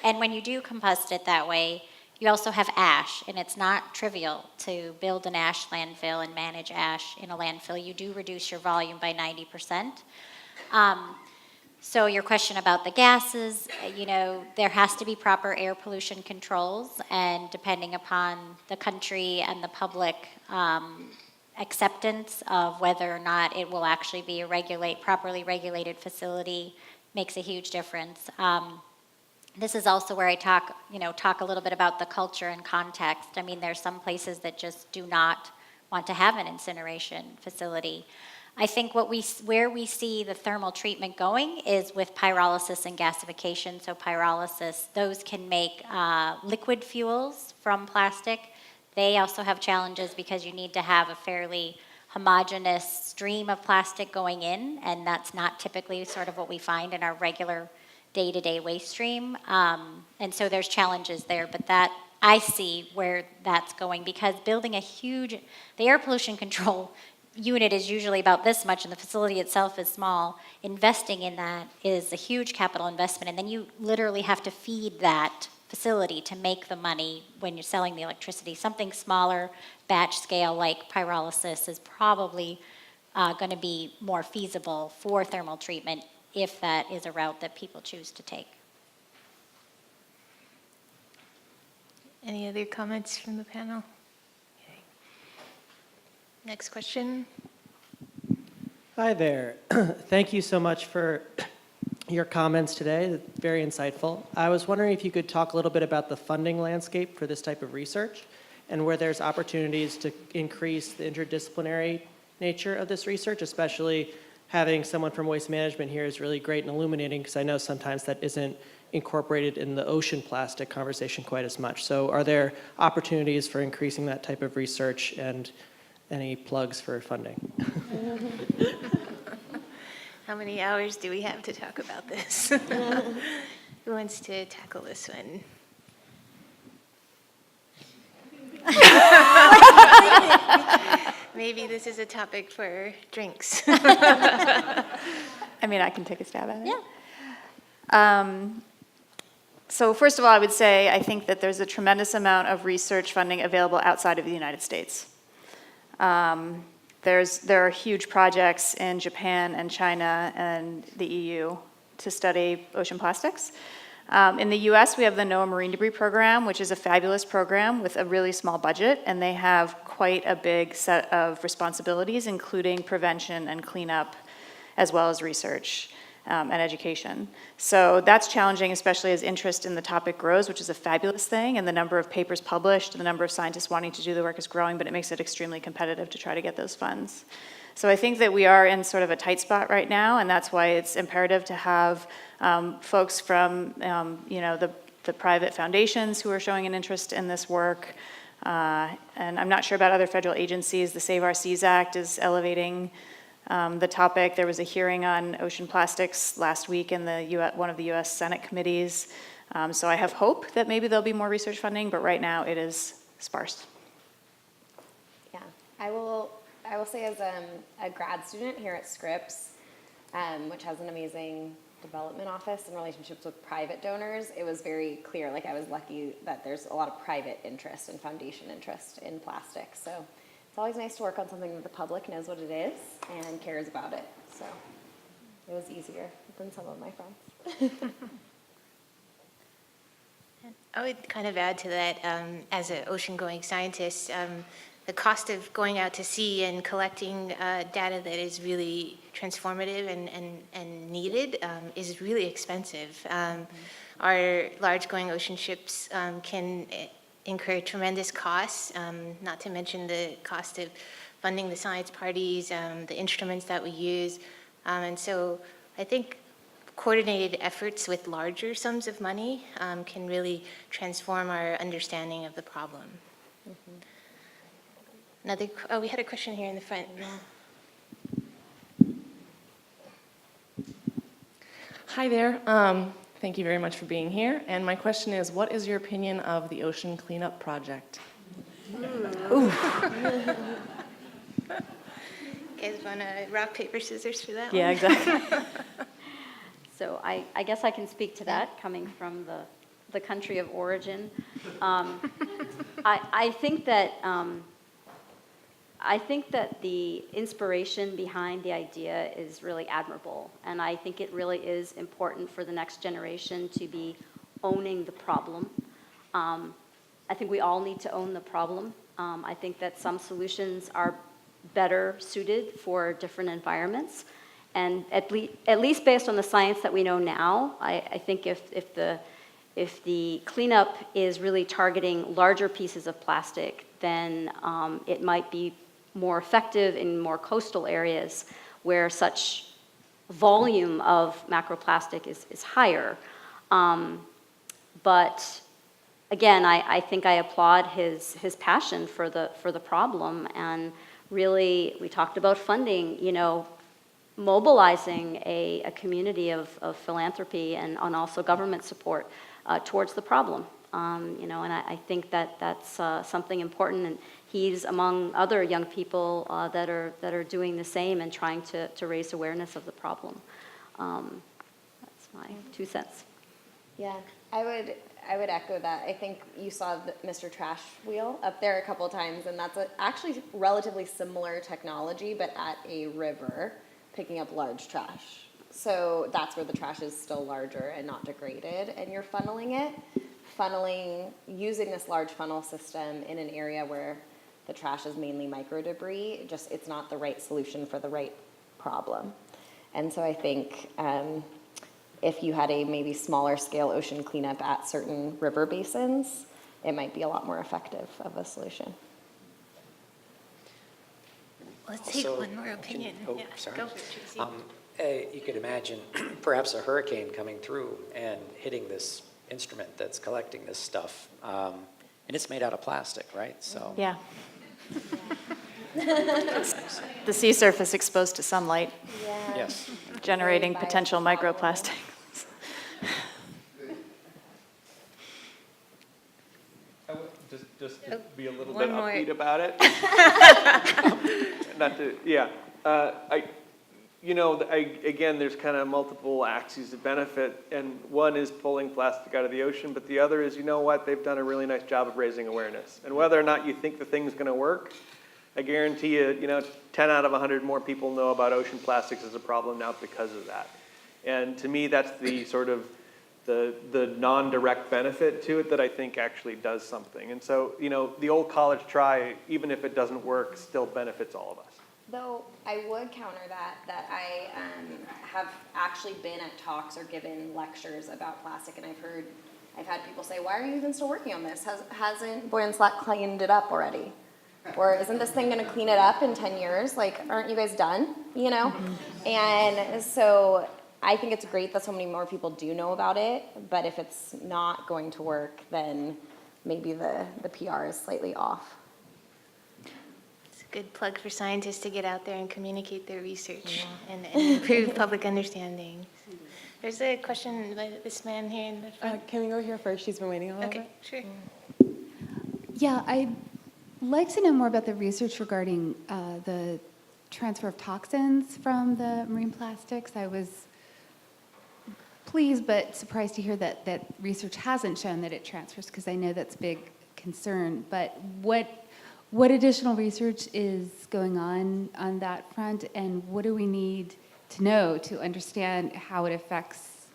and when you do combust it that way, you also have ash, and it's not trivial to build an ash landfill and manage ash in a landfill. You do reduce your volume by 90%. So your question about the gases, there has to be proper air pollution controls, and depending upon the country and the public acceptance of whether or not it will actually be a properly regulated facility makes a huge difference. This is also where I talk a little bit about the culture and context. I mean, there's some places that just do not want to have an incineration facility. I think where we see the thermal treatment going is with pyrolysis and gasification. So pyrolysis, those can make liquid fuels from plastic. They also have challenges because you need to have a fairly homogeneous stream of plastic going in, and that's not typically sort of what we find in our regular day-to-day waste stream. And so there's challenges there, but that I see where that's going, because building the air pollution control unit is usually about this much, and the facility itself is small. Investing in that is a huge capital investment, and then you literally have to feed that facility to make the money when you're selling the electricity. Something smaller, batch scale like pyrolysis is probably going to be more feasible for thermal treatment if that is a route that people choose to take. Any other comments from the panel? Okay. Next question. Hi there. Thank you so much for your comments today. Very insightful. I was wondering if you could talk a little bit about the funding landscape for this type of research and where there's opportunities to increase the interdisciplinary nature of this research, especially having someone from waste management here is really great and illuminating, because I know sometimes that isn't incorporated in the ocean plastic conversation quite as much. So are there opportunities for increasing that type of research, and any plugs for funding? How many hours do we have to talk about this? Who wants to tackle this one? Maybe this is a topic for drinks. I mean, I can take a stab at it. Yeah. So first of all, I would say I think that there's a tremendous amount of research funding available outside of the United States. There are huge projects in Japan and China and the EU to study ocean plastics. In the US, we have the NOAA Marine Debris Program, which is a fabulous program with a really small budget, and they have quite a big set of responsibilities, including prevention and cleanup, as well as research and education. So that's challenging, especially as interest in the topic grows, which is a fabulous thing, and the number of papers published and the number of scientists wanting to do the work is growing, but it makes it extremely competitive to try to get those funds. So I think that we are in sort of a tight spot right now, and that's why it's imperative to have folks from the private foundations who are showing an interest in this work. And I'm not sure about other federal agencies. The Save Our Seas Act is elevating the topic. There was a hearing on ocean plastics last week in one of the US Senate committees. So I have hope that maybe there'll be more research funding, but right now it is sparse. Yeah, I will say as a grad student here at Scripps, which has an amazing development office and relationships with private donors, it was very clear, like I was lucky that there's a lot of private interest and foundation interest in plastics. So it's always nice to work on something that the public knows what it is and cares about it. So it was easier than some of my friends. I would kind of add to that, as an ocean-going scientist, the cost of going out to sea and collecting data that is really transformative and needed is really expensive. Our large-going ocean ships can incur tremendous costs, not to mention the cost of funding the science parties, the instruments that we use. And so I think coordinated efforts with larger sums of money can really transform our understanding of the problem. We had a question here in the front. Hi there. Thank you very much for being here. And my question is, what is your opinion of the ocean cleanup project? Ooh. You guys want to rock, paper, scissors for that one? Yeah, exactly. So I guess I can speak to that, coming from the country of origin. I think that the inspiration behind the idea is really admirable, and I think it really is important for the next generation to be owning the problem. I think we all need to own the problem. I think that some solutions are better suited for different environments, and at least based on the science that we know now, I think if the cleanup is really targeting larger pieces of plastic, then it might be more effective in more coastal areas where such volume of macroplastic is higher. But again, I think I applaud his passion for the problem, and really, we talked about funding, mobilizing a community of philanthropy and also government support towards the problem. And I think that's something important, and he's among other young people that are doing the same and trying to raise awareness of the problem. That's my 2 cents. Yeah, I would echo that. I think you saw the Mr. Trash wheel up there a couple of times, and that's actually relatively similar technology, but at a river, picking up large trash. So that's where the trash is still larger and not degraded, and you're using this large funnel system in an area where the trash is mainly micro debris, it's not the right solution for the right problem. And so I think if you had a maybe smaller scale ocean cleanup at certain river basins, it might be a lot more effective of a solution. Let's take one more opinion. Sorry. Go for it, Tracy. You could imagine perhaps a hurricane coming through and hitting this instrument that's collecting this stuff. And it's made out of plastic, right? So Yeah. The sea surface exposed to sunlight. Yeah. Yes. Generating potential microplastics. Just to be a little One bit more. upbeat about it. Again, there's kind of multiple axes of benefit, and one is pulling plastic out of the ocean, but the other is, they've done a really nice job of raising awareness. And whether or not you think the thing's going to work, I guarantee you, 10 out of 100 more people know about ocean plastics as a problem now because of that. And to me, that's the sort of the non-direct benefit to it that I think actually does something. And so, you know, the old college try, even if it doesn't work, still benefits all of us. Though I would counter that I have actually been at talks or given lectures about plastic, and I've had people say, why are you even still working on this? Hasn't Boyan Slack cleaned it up already? Or isn't this thing gonna clean it up in 10 years? Like, aren't you guys done, you know? And so I think it's great that so many more people do know about it, but if it's not going to work, then maybe the PR is slightly off. It's a good plug for scientists to get out there and communicate their research and improve public understanding. There's a question by this man here in the front. Can we go here first? She's been waiting a little Okay, bit. sure. Yeah, I'd like to know more about the research regarding the transfer of toxins from the marine plastics. I was pleased but surprised to hear that research hasn't shown that it transfers, because I know that's a big concern. But what additional research is going on that front, and what do we need to know to understand how it affects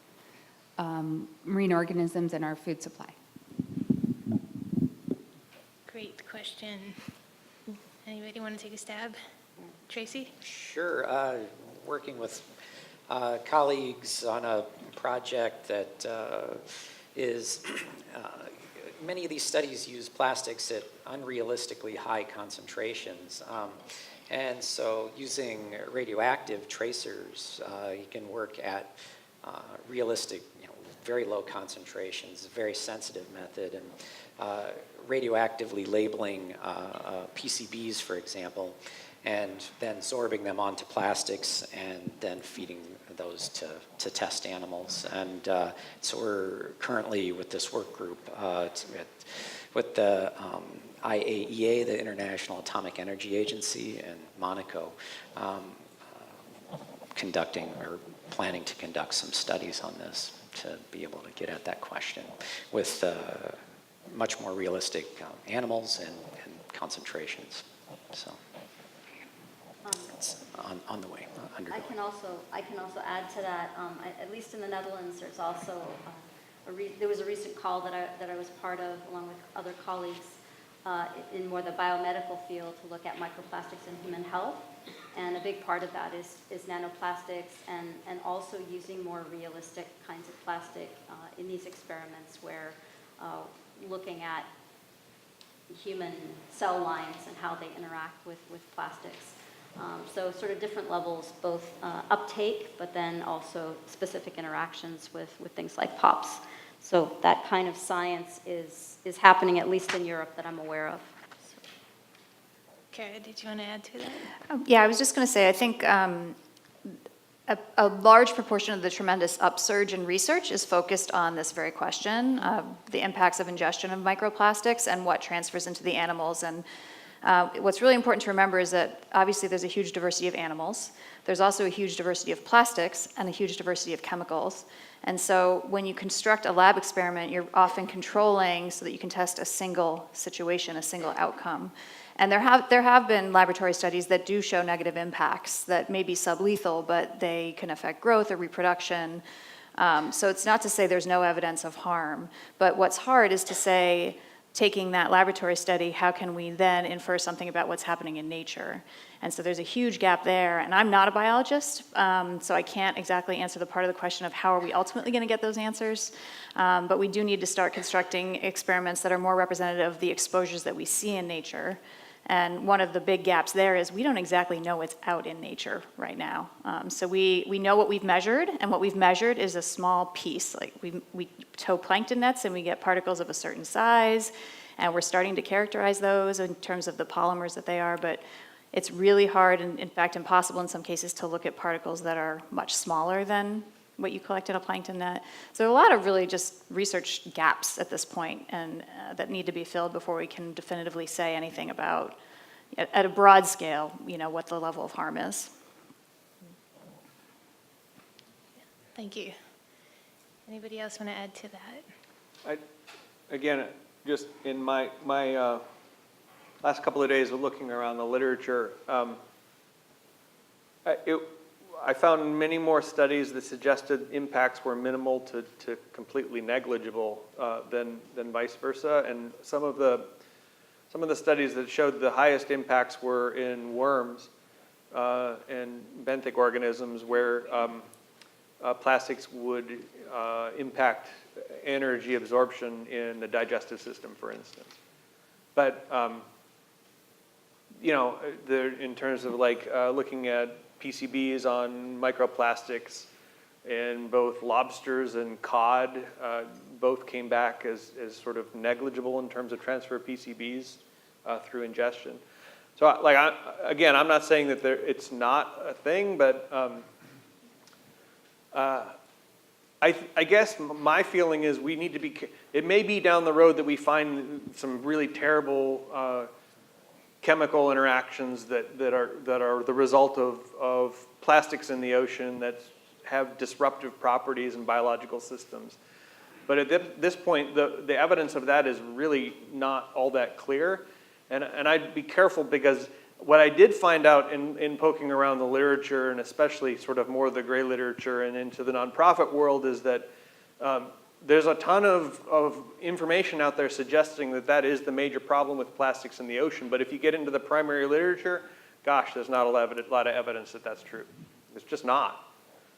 marine organisms and our food supply? Great question. Anybody want to take a stab? Tracy? Sure. Working with colleagues on a project that is, many of these studies use plastics at unrealistically high concentrations. And so using radioactive tracers, you can work at realistic, very low concentrations, a very sensitive method. And radioactively labeling PCBs, for example, and then sorbing them onto plastics and then feeding those to test animals. And so we're currently with this work group with the IAEA, the International Atomic Energy Agency, in Monaco, conducting or planning to conduct some studies on this to be able to get at that question with much more realistic animals and concentrations. So it's on the way, underway. I can also add to that. At least in the Netherlands, there's also there was a recent call that I was part of, along with other colleagues, in more the biomedical field, to look at microplastics in human health. And a big part of that is nanoplastics, and also using more realistic kinds of plastic in these experiments, where looking at human cell lines and how they interact with plastics. So sort of different levels, both uptake, but then also specific interactions with things like POPs. So that kind of science is happening, at least in Europe, that I'm aware of. Kara, did you want to add to that? Yeah, I was just going to say, I think a large proportion of the tremendous upsurge in research is focused on this very question of the impacts of ingestion of microplastics and what transfers into the animals. And what's really important to remember is that obviously there's a huge diversity of animals. There's also a huge diversity of plastics and a huge diversity of chemicals. And so when you construct a lab experiment, you're often controlling so that you can test a single situation, a single outcome. And there have been laboratory studies that do show negative impacts that may be sublethal, but they can affect growth or reproduction. So it's not to say there's no evidence of harm, but what's hard is to say, taking that laboratory study, how can we then infer something about what's happening in nature? And so there's a huge gap there, and I'm not a biologist, so I can't exactly answer the part of the question of how are we ultimately going to get those answers, but we do need to start constructing experiments that are more representative of the exposures that we see in nature. And one of the big gaps there is we don't exactly know what's out in nature right now. So we know what we've measured, and what we've measured is a small piece. Like we tow plankton nets and we get particles of a certain size, and we're starting to characterize those in terms of the polymers that they are, but it's really hard, and in fact impossible in some cases, to look at particles that are much smaller than what you collect in a plankton net. So a lot of really just research gaps at this point, and that need to be filled before we can definitively say anything about, at a broad scale, what the level of harm is. Thank you. Anybody else want to add to that? Again, just in my last couple of days of looking around the literature, I found many more studies that suggested impacts were minimal to completely negligible than vice versa. And some of the studies that showed the highest impacts were in worms and benthic organisms, where plastics would impact energy absorption in the digestive system, for instance. But in terms of like looking at PCBs on microplastics in both lobsters and cod, both came back as sort of negligible in terms of transfer of PCBs through ingestion. So again, I'm not saying that it's not a thing, but I guess my feeling is we need to be, it may be down the road that we find some really terrible chemical interactions that are the result of plastics in the ocean that have disruptive properties in biological systems. But at this point, the evidence of that is really not all that clear. And I'd be careful, because what I did find out in poking around the literature, and especially sort of more of the gray literature and into the nonprofit world, is that there's a ton of information out there suggesting that is the major problem with plastics in the ocean. But if you get into the primary literature, gosh, there's not a lot of evidence that that's true. It's just not.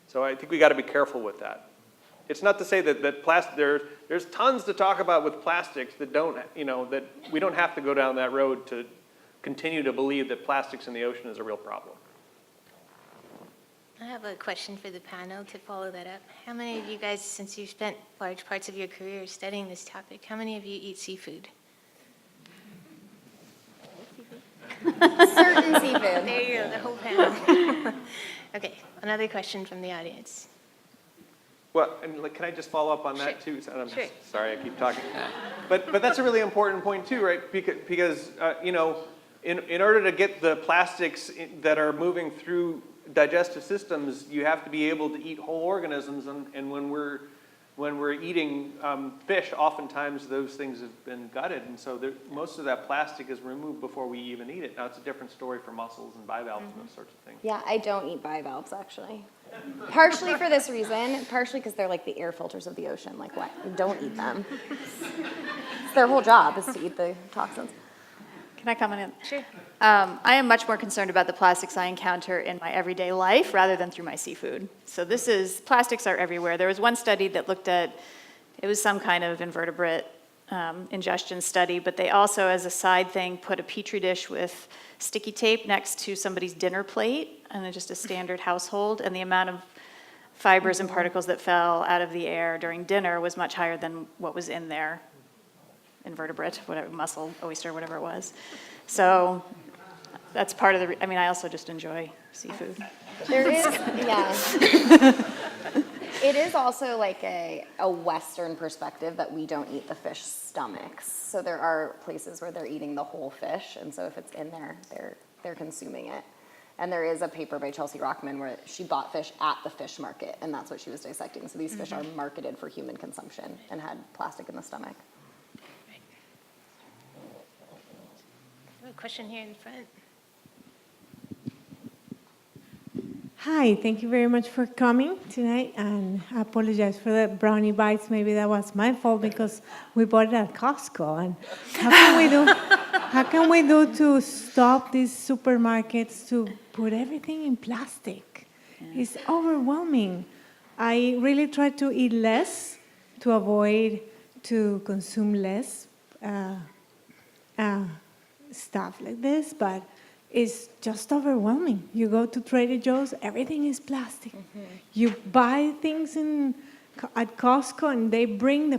So I think we got to be careful with that. It's not to say that there's tons to talk about with plastics that that we don't have to go down that road to continue to believe that plastics in the ocean is a real problem. I have a question for the panel to follow that up. How many of you guys, since you've spent large parts of your career studying this topic, how many of you eat seafood? Certain seafood. There you go, the whole panel. Okay, another question from the audience. Well, and can I just follow up on that too? Sure. Sorry, I keep talking. But that's a really important point too, right? Because in order to get the plastics that are moving through digestive systems, you have to be able to eat whole organisms, and when we're eating fish, oftentimes those things have been gutted, and so most of that plastic is removed before we even eat it. Now, it's a different story for mussels and bivalves and those sorts of things. Yeah, I don't eat bivalves, actually. Partially for this reason, partially because they're like the air filters of the ocean. Like, what? You don't eat them. It's their whole job is to eat the toxins. Can I comment in? Sure. I am much more concerned about the plastics I encounter in my everyday life rather than through my seafood. So plastics are everywhere. There was one study that looked at, it was some kind of invertebrate ingestion study, but they also, as a side thing, put a petri dish with sticky tape next to somebody's dinner plate, and just a standard household, and the amount of fibers and particles that fell out of the air during dinner was much higher than what was in their invertebrate, whatever, mussel, oyster, whatever it was. So that's part of the, I also just enjoy seafood. There is, yeah. It is also like a Western perspective that we don't eat the fish stomachs. So there are places where they're eating the whole fish, and so if it's in there, they're consuming it. And there is a paper by Chelsea Rockman where she bought fish at the fish market, and that's what she was dissecting. So these fish are marketed for human consumption and had plastic in the stomach. A question here in front. Hi, thank you very much for coming tonight, and I apologize for the brownie bites. Maybe that was my fault because we bought it at Costco. And how can we do to stop these supermarkets to put everything in plastic? Yeah. It's overwhelming. I really try to eat less to avoid to consume less stuff like this, but it's just overwhelming. You go to Trader Joe's, everything is plastic. Mm-hmm. You buy things at Costco, and they bring the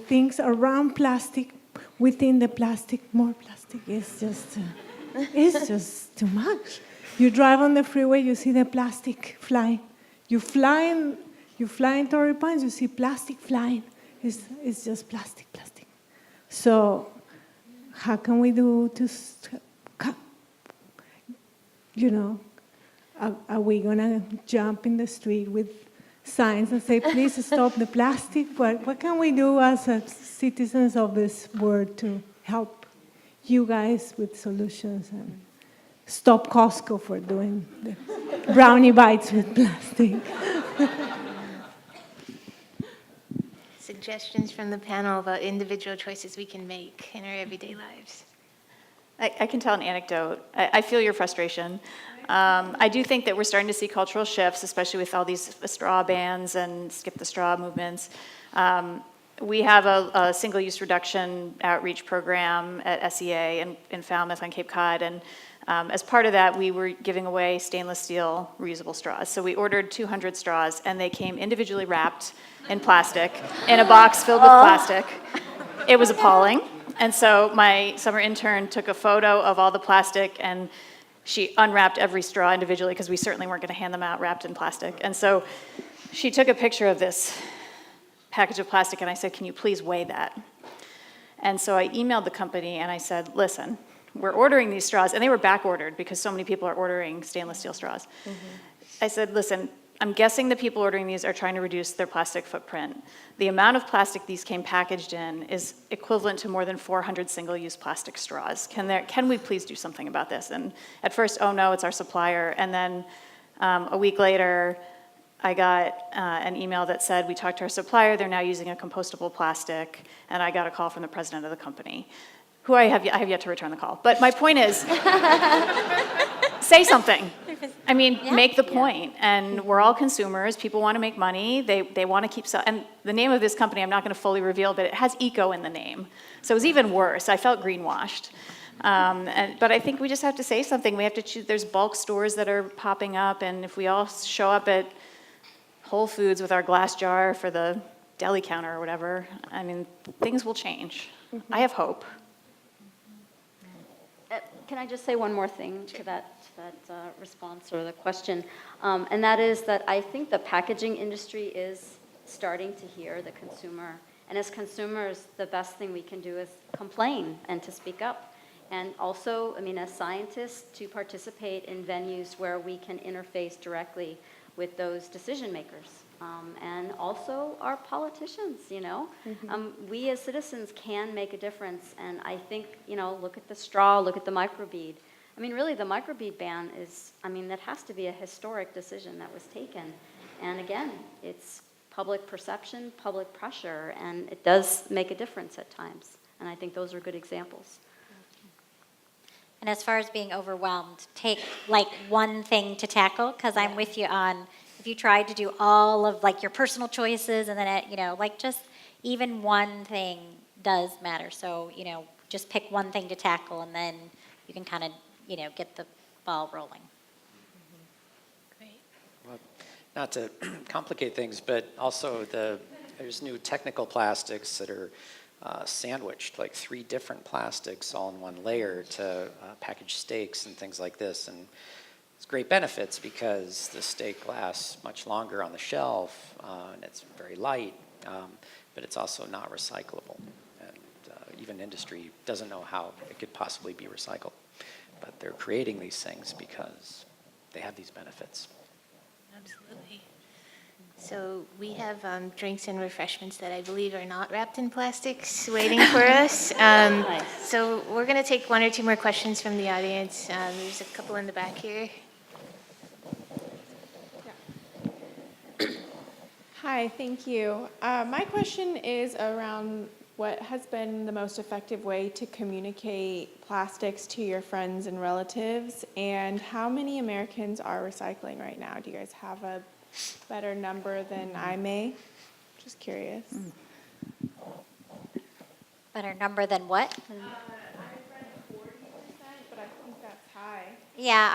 things around plastic, within the plastic, more plastic. It's just too much. You drive on the freeway, you see the plastic flying. You fly in Torrey Pines, you see plastic flying. It's just plastic. So how can we do to, are we going to jump in the street with signs and say, please stop the plastic? What can we do as citizens of this world to help you guys with solutions and stop Costco for doing the brownie bites with plastic. Suggestions from the panel about individual choices we can make in our everyday lives. I can tell an anecdote. I feel your frustration. I do think that we're starting to see cultural shifts, especially with all these straw bans and skip the straw movements. We have a single-use reduction outreach program at SEA in Falmouth on Cape Cod, and as part of that, we were giving away stainless steel reusable straws. So we ordered 200 straws, and they came individually wrapped in plastic in a box filled with plastic. It was appalling. And so my summer intern took a photo of all the plastic, and she unwrapped every straw individually because we certainly weren't going to hand them out wrapped in plastic. And so she took a picture of this package of plastic, and I said, "Can you please weigh that?" And so I emailed the company, and I said, "Listen, we're ordering these straws," and they were back ordered because so many people are ordering stainless steel straws. I said, "Listen, I'm guessing the people ordering these are trying to reduce their plastic footprint. The amount of plastic these came packaged in is equivalent to more than 400 single-use plastic straws. Can we please do something about this?" And at first, "Oh no, it's our supplier." And then a week later, I got an email that said, "We talked to our supplier, they're now using a compostable plastic," and I got a call from the president of the company, who I have yet to return the call. But my point is, say something. I mean, make the point. And we're all consumers. People want to make money. They want to keep selling. And the name of this company, I'm not going to fully reveal, but it has eco in the name. So it was even worse. I felt greenwashed. But I think we just have to say something. We have to choose. There's bulk stores that are popping up, and if we all show up at Whole Foods with our glass jar for the deli counter or whatever, I mean, things will change. I have hope. Can I just say one more thing to that response or the question? And that is that I think the packaging industry is starting to hear the consumer. And as consumers, the best thing we can do is complain and to speak up. And also, I mean, as scientists, to participate in venues where we can interface directly with those decision makers. And also our politicians, you know. We as citizens can make a difference. And I think, you know, look at the straw, look at the microbead. I mean, really, the microbead ban is, I mean, that has to be a historic decision that was taken. And again, it's public perception, public pressure, and it does make a difference at times. And I think those are good examples. And as far as being overwhelmed, take like one thing to tackle, because I'm with you on, if you tried to do all of like your personal choices and then, like just even one thing does matter. So, just pick one thing to tackle and then you can kind of, get the ball rolling. Great. Well, not to complicate things, but also there's new technical plastics that are sandwiched, like 3 different plastics all in one layer to package steaks and things like this. And it's great benefits because the steak lasts much longer on the shelf and it's very light, but it's also not recyclable. And even industry doesn't know how it could possibly be recycled. But they're creating these things because they have these benefits. Absolutely. So we have drinks and refreshments that I believe are not wrapped in plastics waiting for us. So we're going to take 1 or 2 more questions from the audience. There's a couple in the back here. Hi, thank you. My question is around what has been the most effective way to communicate plastics to your friends and relatives, and how many Americans are recycling right now? Do you guys have a better number than I may? Just curious. Better number than what? I read 40%, but I think that's high. Yeah,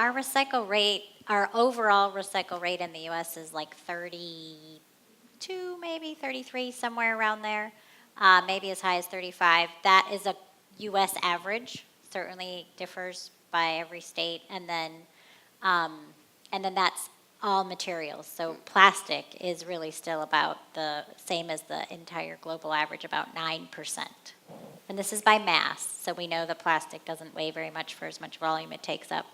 our overall recycle rate in the U.S. is like 32, maybe 33, somewhere around there. Maybe as high as 35. That is a U.S. average. Certainly differs by every state, and then that's all materials. So plastic is really still about the same as the entire global average, about 9%. And this is by mass, so we know that plastic doesn't weigh very much for as much volume it takes up,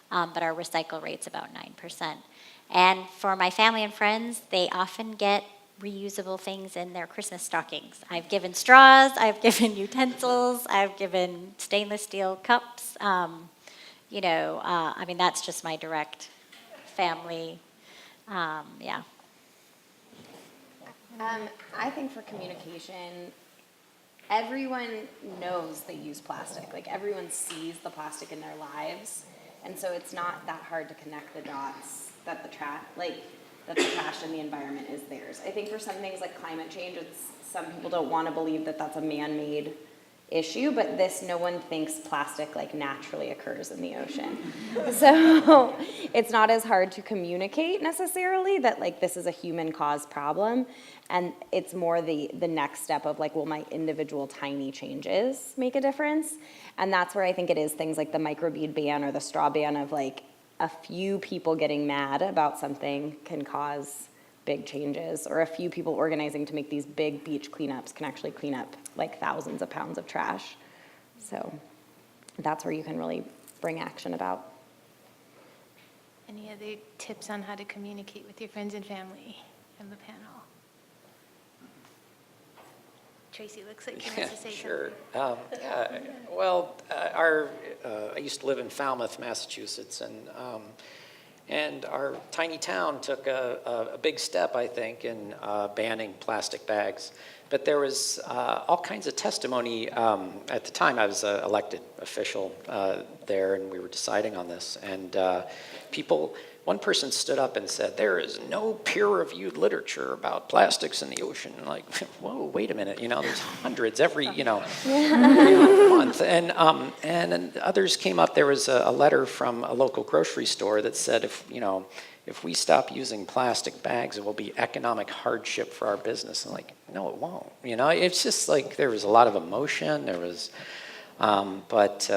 but our recycle rate's about 9%. And for my family and friends, they often get reusable things in their Christmas stockings. I've given straws, I've given utensils, I've given stainless steel cups. I mean, that's just my direct family, yeah. I think for communication, everyone knows they use plastic. Like everyone sees the plastic in their lives, and so it's not that hard to connect the dots that the trash in the environment is theirs. I think for some things like climate change, some people don't want to believe that that's a man-made issue, but no one thinks plastic like naturally occurs in the ocean. So it's not as hard to communicate necessarily that like this is a human caused problem, and it's more the next step of like, will my individual tiny changes make a difference? And that's where I think it is things like the microbead ban or the straw ban of like a few people getting mad about something can cause big changes, or a few people organizing to make these big beach cleanups can actually clean up like thousands of pounds of trash. So that's where you can really bring action about. Any other tips on how to communicate with your friends and family from the panel? Tracy looks like he wants to say Sure. something. Well, I used to live in Falmouth, Massachusetts, and our tiny town took a big step, I think, in banning plastic bags. But there was all kinds of testimony. At the time, I was an elected official there, and we were deciding on this. And one person stood up and said, "There is no peer-reviewed literature about plastics in the ocean." And like, whoa, wait a minute, there's hundreds every month. And others came up. There was a letter from a local grocery store that said, if we stop using plastic bags, it will be economic hardship for our business. And like, no, it won't. It's just like there was a lot of emotion. There was. But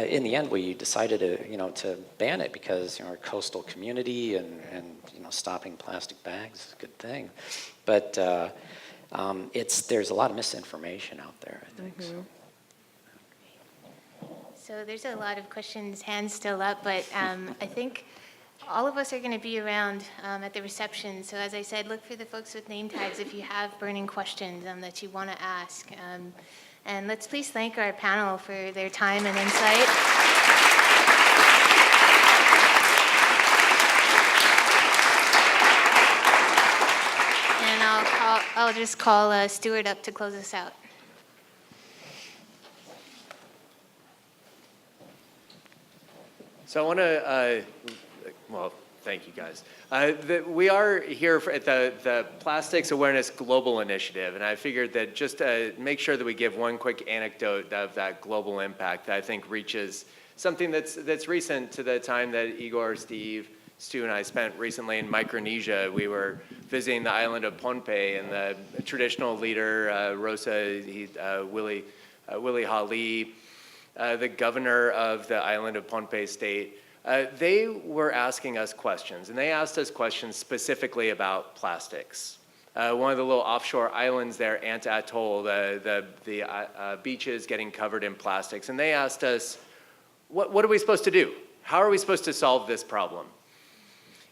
in the end, we decided to ban it because our coastal community and stopping plastic bags is a good thing. But there's a lot of misinformation out there, I think. Mm-hmm. So there's a lot of questions, hands still up, but I think all of us are going to be around at the reception. So as I said, look for the folks with name tags if you have burning questions that you want to ask. And let's please thank our panel for their time and insight. And I'll just call Stuart up to close us out. So I want to, thank you guys. We are here at the Plastics Awareness Global Initiative, and I figured that just to make sure that we give one quick anecdote of that global impact that I think reaches something that's recent to the time that Igor, Steve, Stu, and I spent recently in Micronesia. We were visiting the island of Pohnpei, and the traditional leader, Rosa, Willie Hali, the governor of the island of Pohnpei State, they were asking us questions, and they asked us questions specifically about plastics. One of the little offshore islands there, Ant Atoll, the beaches getting covered in plastics, and they asked us, what are we supposed to do? How are we supposed to solve this problem?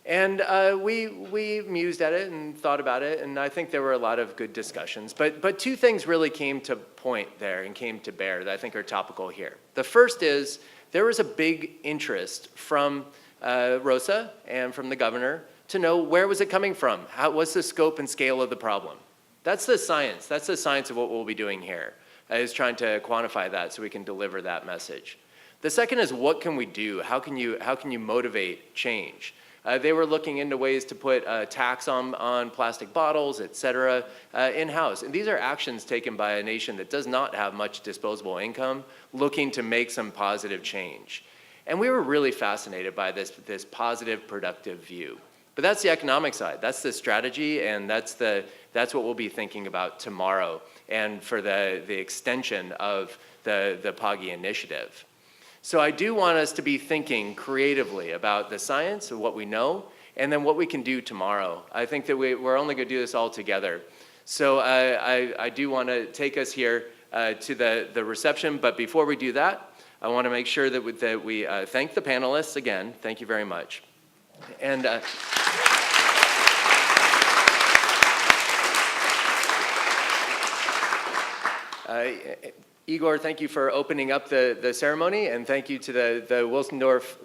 And we mused at it and thought about it, and I think there were a lot of good discussions. But two things really came to point there and came to bear that I think are topical here. The first is there was a big interest from Rosa and from the governor to know where was it coming from? What's the scope and scale of the problem? That's the science. That's the science of what we'll be doing here, is trying to quantify that so we can deliver that message. The second is, what can we do? How can you motivate change? They were looking into ways to put a tax on plastic bottles, et cetera, in-house. And these are actions taken by a nation that does not have much disposable income, looking to make some positive change. And we were really fascinated by this positive, productive view. But that's the economic side. That's the strategy, and that's what we'll be thinking about tomorrow and for the extension of the PAGI initiative. So I do want us to be thinking creatively about the science of what we know and then what we can do tomorrow. I think that we're only going to do this all together. So I do want to take us here to the reception, but before we do that, I want to make sure that we thank the panelists again. Thank you very much. And Igor, thank you for opening up the ceremony, and thank you to the Wilsdorf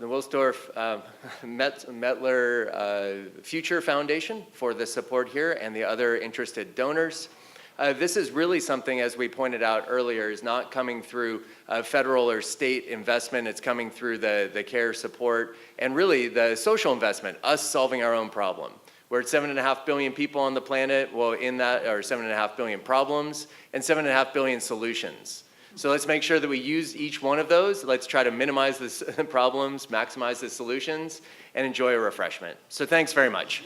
Mettler Future Foundation for the support here and the other interested donors. This is really something, as we pointed out earlier, is not coming through federal or state investment. It's coming through the care support and really the social investment, us solving our own problem. We're at 7.5 billion people on the planet. Well, in that are 7.5 billion problems and 7.5 billion solutions. So let's make sure that we use each one of those. Let's try to minimize the problems, maximize the solutions, and enjoy a refreshment. So thanks very much.